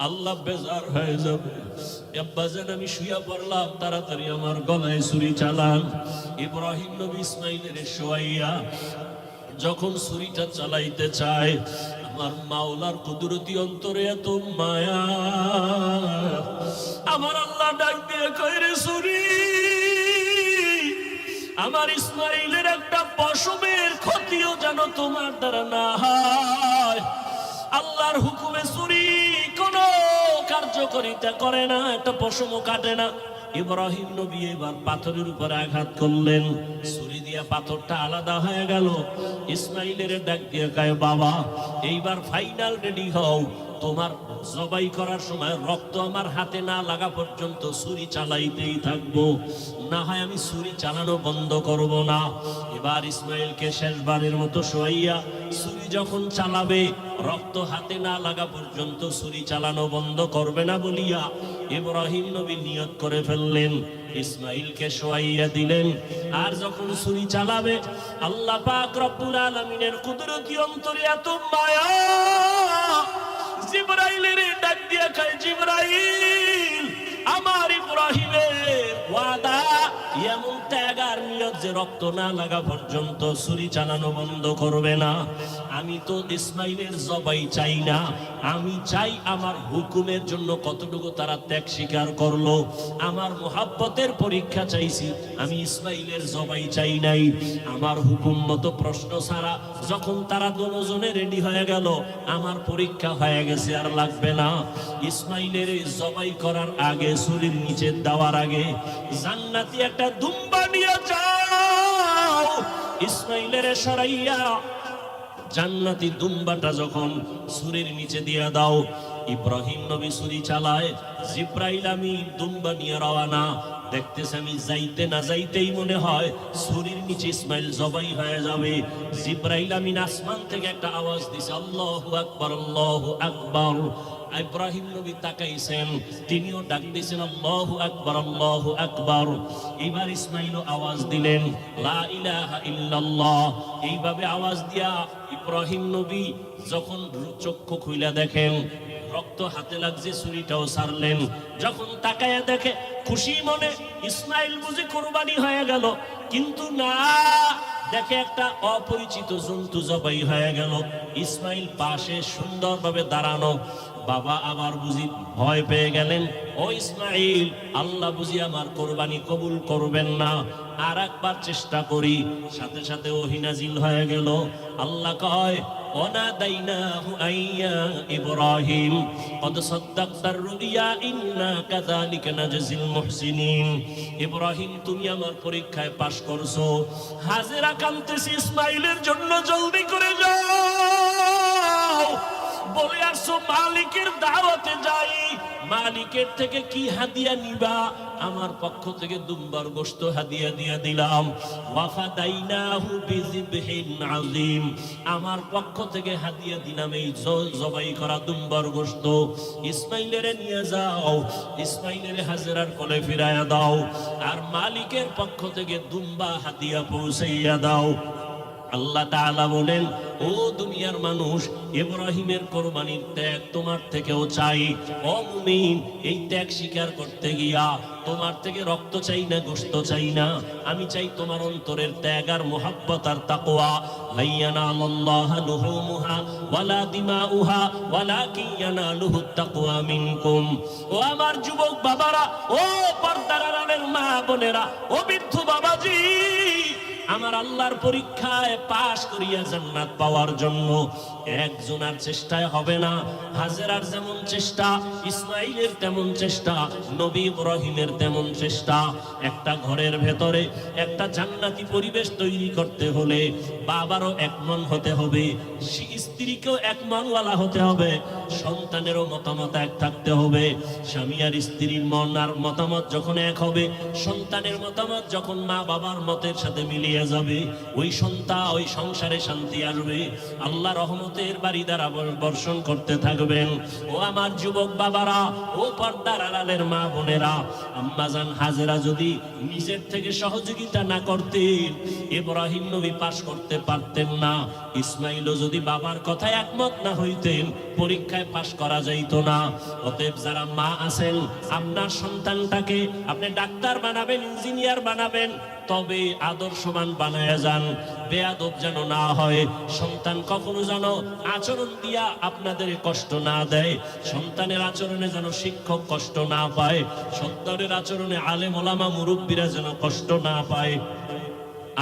আল্লাহ বেজার হয়ে যাবে। আব্বা জান আমি শুয়া পড়লাম, তাড়াতাড়ি আমার গলায় ছুরি চালান। ইব্রাহিম নবী ইসমাইলের শোয়াইয়া যখন ছুরিটা চালাইতে চায়, আমার মাওলার কুদরতি অন্তরে এত মায়া, আমার আল্লাহ ডাক দিয়ে কয় রে ছুরি, আমার ইসমাইলের একটা পশমের ক্ষতিও যেন তোমার দ্বারা না হয়। আল্লাহর হুকুমে ছুরি কোনো কার্যকারিতা করে না, একটা পশমও কাটে না। ইব্রাহিম নবী এবার পাথরের উপরে আঘাত করলেন, ছুরি দিয়া পাথরটা আলাদা হয়ে গেল। ইসমাইলের ডাক দিয়ে কয় বাবা এইবার ফাইনাল রেডি হও, তোমার জবাই করার সময় রক্ত আমার হাতে না লাগা পর্যন্ত ছুরি চালাইতেই থাকবো, না হয় আমি ছুরি চালানো বন্ধ করব না। এবার ইসমাইলকে শেষবারের মতো শোয়াইয়া ছুরি যখন চালাবে, রক্ত হাতে না লাগা পর্যন্ত ছুরি চালানো বন্ধ করবে না বলিয়া ইব্রাহিম নবী নিয়ত করে ফেললেন। ইসমাইলকে শোয়াইয়া দিলেন, আর যখন ছুরি চালাবে আল্লাহ পাক রব্বুল আলামিনের কুদরতি অন্তরে এত মায়া, জিবরাইলের ডাক দিয়া কয় জিবরাইল, আমার ইব্রাহিমের ওয়াদা এমন ত্যাগ আর নিয়ত যে রক্ত না লাগা পর্যন্ত ছুরি চালানো বন্ধ করবে না। আমি তো ইসমাইলের জবাই চাই না, আমি চাই আমার হুকুমের জন্য কতটুকু তারা ত্যাগ স্বীকার করলো। আমার মুহাব্বতের পরীক্ষা চাইছি, আমি ইসমাইলের জবাই চাই নাই। আমার হুকুম মতো প্রশ্ন ছাড়া যখন তারা দুজনে রেডি হয়ে গেল, আমার পরীক্ষা হয়ে গেছে, আর লাগবে না। ইসমাইলের জবাই করার আগে, ছুরির নিচে দেওয়ার আগে জান্নাতি একটা দুম্বা নিয়ে যাও। ইসমাইলের সরাইয়া জান্নাতি দুম্বাটা যখন ছুরির নিচে দিয়ে দাও, ইব্রাহিম নবী ছুরি চালায়, জিব্রাইল আমি দুম্বা নিয়ে রওনা। দেখতেছে আমি যাইতে না যাইতেই মনে হয় ছুরির নিচে ইসমাইল জবাই হয়ে যাবে। জিব্রাইল আমিন আসমান থেকে একটা আওয়াজ দিছে, আল্লাহু আকবার, আল্লাহু আকবার। ইব্রাহিম নবী তাকাইছেন, তিনিও ডাক দিয়েছেন আল্লাহু আকবার, আল্লাহু আকবার। এবার ইসমাইলও আওয়াজ দিলেন লা ইলাহা ইল্লাল্লাহ। এইভাবে আওয়াজ দিয়া ইব্রাহিম নবী যখন চক্ষু খুইলা দেখেন রক্ত হাতে লাগছে, ছুরিটাও ছাড়লেন। যখন তাকায়া দেখে খুশি মনে ইসমাইল বুঝি কুরবানি হয়ে গেল, কিন্তু না, দেখে একটা অপরিচিত জন্তু জবাই হয়ে গেল। ইসমাইল পাশে সুন্দরভাবে দাঁড়ানো। বাবা আবার বুঝি ভয় পেয়ে গেলেন, ও ইসমাইল, আল্লাহ বুঝি আমার কোরবানি কবুল করবেন না, আর একবার চেষ্টা করি। সাথে সাথে ওহী নাজিল হয়ে গেল। আল্লাহ কয়, ওনাদাইনাহু আইয়া ইব্রাহিম কদ সাদ্দাকতার রুইয়া ইন্না কাযালিকা নাজজিল মুহসিনিন। ইব্রাহিম, তুমি আমার পরীক্ষায় পাশ করছো। হাজেরা কাঁদতেছে ইসমাইলের জন্য, জলদি করে যাও। বলে আসছো মালিকের দাওয়াতে যাই। মালিকের থেকে কি হাদিয়া নিবা? আমার পক্ষ থেকে দুম্বার গোশত হাদিয়া দিয়া দিলাম। ওয়াফাদাইনাহু বিযিবহিন আযীম, আমার পক্ষ থেকে হাদিয়া দিলাম এই জবাই করা দুম্বার গোশত। ইসমাইলের নিয়ে যাও, ইসমাইলের হাজেরার কোলে ফিরায়া দাও, আর মালিকের পক্ষ থেকে দুম্বা হাদিয়া পৌঁছাইয়া দাও। আল্লাহ তাআলা বলেন, ও দুনিয়ার মানুষ, ইব্রাহিমের কোরবানির ত্যাগ তোমার থেকেও চাই। ও মুমিন, এই ত্যাগ স্বীকার করতে গিয়া তোমার থেকে রক্ত চাই না, গোশত চাই না, আমি চাই তোমার অন্তরের ত্যাগ আর মুহাব্বত আর তাকওয়া। লাইয়ানাল্লাহু লুহুমুহা ওয়ালা দিমাউহা ওয়ালাকিন ইয়ানালুহুত তাকওয়া মিনকুম। ও আমার যুবক বাবারা, ও পর্দার আড়ালের মা বোনেরা, ও বৃদ্ধ বাবাজি, আমার আল্লাহর পরীক্ষায় পাশ করিয়া জান্নাত পাওয়ার জন্য একজনের চেষ্টায় হবে না। হাজেরার যেমন চেষ্টা, ইসমাইলের তেমন চেষ্টা, নবী ইব্রাহিমের তেমন চেষ্টা। একটা ঘরের ভেতরে একটা জান্নাতি পরিবেশ তৈরি করতে হলে বাবারও এক মন হতে হবে, স্ত্রীকেও এক মনওয়ালা হতে হবে, সন্তানেরও মতামত এক থাকতে হবে। স্বামী আর স্ত্রীর মন আর মতামত যখন এক হবে, সন্তানের মতামত যখন মা বাবার মতের সাথে মিলিয়ে যাবে, ওই সন্তান, ওই সংসারে শান্তি আসবে। আল্লাহ রহমতের বাড়ি দ্বারা বর্ষণ করতে থাকবেন। ও আমার যুবক বাবারা, ও পর্দার আড়ালের মা বোনেরা, আম্মাজান হাজেরা যদি নিজের থেকে সহযোগিতা না করতেন, ইব্রাহিম নবী পাশ করতে পারতেন না। ইসমাইলও যদি বাবার কথায় একমত না হইতেন, পরীক্ষায় পাশ করা যাইত না। অতএব যারা মা আছেন, আপনার সন্তানটাকে আপনি ডাক্তার বানাবেন, ইঞ্জিনিয়ার বানাবেন, তবে আদর্শবান বানায়া যান, বেয়াদব যেন না হয়। সন্তান কখনো যেন আচরণ দিয়া আপনাদের কষ্ট না দেয়, সন্তানের আচরণে যেন শিক্ষক কষ্ট না পায়, সন্তানের আচরণে আলেম ওলামা মুরব্বীরা যেন কষ্ট না পায়।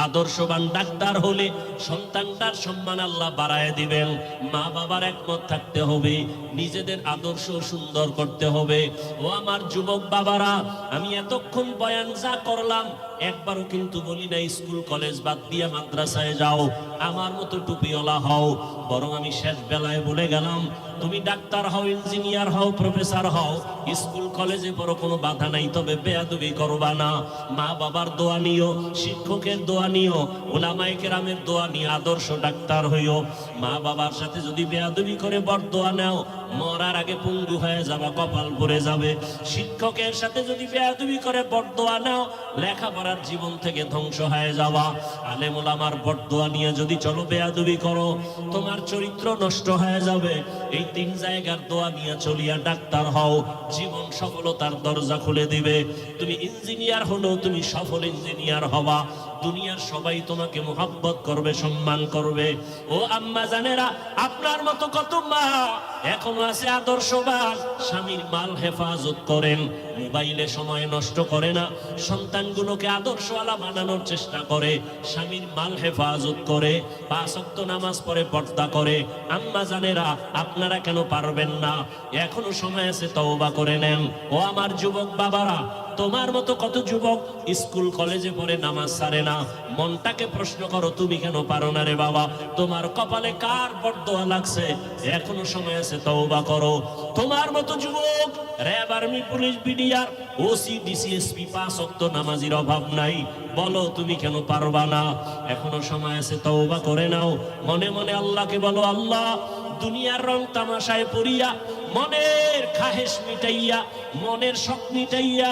আদর্শবান ডাক্তার হলে সন্তানটার সম্মান আল্লাহ বাড়ায় দিবেন। মা বাবার একমত থাকতে হবে, নিজেদের আদর্শ সুন্দর করতে হবে। ও আমার যুবক বাবারা, আমি এতক্ষণ বয়ান যা করলাম একবারও কিন্তু বলি না স্কুল কলেজ বাদ দিয়া মাদ্রাসায় যাও, আমার মতো টুপিওয়ালা হও। বরং আমি শেষ বেলায় বলে গেলাম, তুমি ডাক্তার হও, ইঞ্জিনিয়ার হও, প্রফেসর হও, স্কুল কলেজে পড়ো, কোনো বাধা নাই, তবে বেয়াদবি করবা না। মা বাবার দোয়া নিও, শিক্ষকের দোয়া নিও, উলামায়ে কেরামের দোয়া নিয়ে আদর্শ ডাক্তার হইও। মা বাবার সাথে যদি বেয়াদবি করে বরদোয়া নাও, মরার আগে পঙ্গু হয়ে যাবা, কপাল পড়ে যাবে। শিক্ষকের সাথে যদি বেয়াদবি করে বরদোয়া নাও, লেখাপড়ার জীবন থেকে ধ্বংস হয়ে যাবা। আলেম ওলামার বরদোয়া নিয়ে যদি চলো, বেয়াদবি করো, তোমার চরিত্র নষ্ট হয়ে যাবে। এই তিন জায়গার দোয়া নিয়ে চলিয়া ডাক্তার হও, জীবন সফলতার দরজা খুলে দিবে। তুমি ইঞ্জিনিয়ার হলো, তুমি সফল ইঞ্জিনিয়ার হবা, দুনিয়ার সবাই তোমাকে মোহাব্বত করবে, সম্মান করবে। ও আম্মা জানেরা, আপনার মতো কত মা এখনো আছে আদর্শবান, স্বামীর মাল হেফাজত করেন, মোবাইলে সময় নষ্ট করে না, সন্তানগুলোকে আদর্শওয়ালা বানানোর চেষ্টা করে, স্বামীর মাল হেফাজত করে, 5 ওয়াক্ত নামাজ পড়ে, পর্দা করে। আম্মা জানেরা, আপনারা কেন পারবেন না? এখনো সময় আছে, তওবা করে নেন। ও আমার যুবক বাবারা, তোমার মতো কত যুবক স্কুল কলেজে পড়ে নামাজ ছাড়ে না। মনটাকে প্রশ্ন করো, তুমি কেন পারো না রে বাবা? তোমার কপালে কার বরদোয়া লাগছে? এখনো সময় আছে, তওবা করো। তোমার মতো যুবক RAB, army, police, BDR, OC, DC SP 5 ওয়াক্ত নামাজির অভাব নাই, বলো তুমি কেন পারবা না? এখনো সময় আছে, তওবা করে নাও। মনে মনে আল্লাহকে বলো, আল্লাহ, দুনিয়ার রং তামাশায় পড়িয়া, মনের খাহেশ মিটাইয়া, মনের শখ মিটাইয়া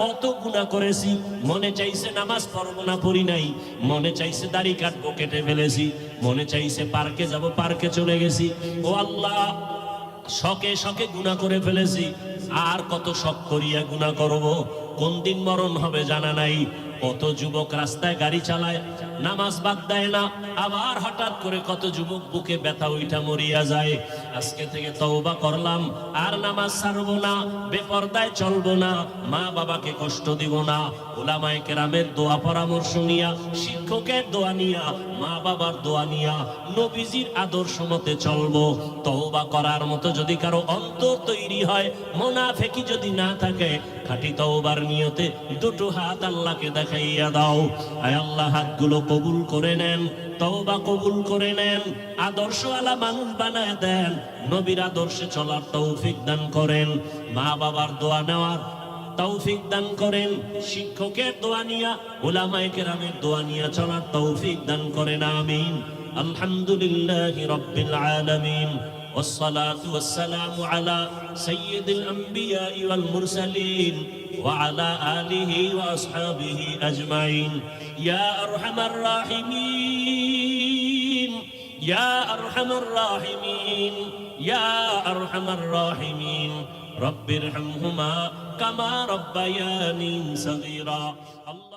কত গুনাহ করেছি। মনে চাইছে নামাজ পড়বো না, পড়ি নাই। মনে চাইছে দাড়ি কাটবো, কেটে ফেলেছি। মনে চাইছে পার্কে যাব, পার্কে চলে গেছি। ও আল্লাহ, শখে শখে গুনাহ করে ফেলেছি। আর কত শখ করিয়া গুনাহ করব? কোন দিন মরণ হবে জানা নাই। কত যুবক রাস্তায় গাড়ি চালায়, নামাজ বাদ দেয় না, আবার হঠাৎ করে কত যুবক বুকে ব্যথা উঠা মরিয়া যায়। আজকে থেকে তওবা করলাম, আর নামাজ ছাড়বো না, বেপরদায় চলবো না, মা বাবাকে কষ্ট দিব না। উলামায়ে কেরামের দোয়া পরামর্শ নিয়া, শিক্ষকের দোয়া নিয়া, মা বাবার দোয়া নিয়া, নবীজির আদর্শ মতে চলবো। তওবা করার মতো যদি কারো অন্তর তৈরি হয়, মুনাফিকি যদি না থাকে, খাঁটি তওবার নিয়তে দুটো হাত আল্লাহকে দেখাইয়া দাও। আয় আল্লাহ, হাতগুলো কবুল করে নেন, তওবা কবুল করে নেন, আদর্শওয়ালা মানুষ বানায় দেন, নবীর আদর্শে চলার তৌফিক দান করেন, মা বাবার দোয়া নেওয়ার তৌফিক দান করেন, শিক্ষকের দোয়া নিয়া, উলামায়ে কেরামের দোয়া নিয়া চলার তৌফিক দান করেন। আমিন। আলহামদুলিল্লাহি রাব্বিল আলামিন, والصلاة والسلام على سيد الأنبياء والمرسلين وعلى آله وأصحابه أجمعين. يا أرحم الراحمين، يا أرحم الراحمين، يا أرحم الراحمين، رب ارحمهما كما ربياني صغيرا. الله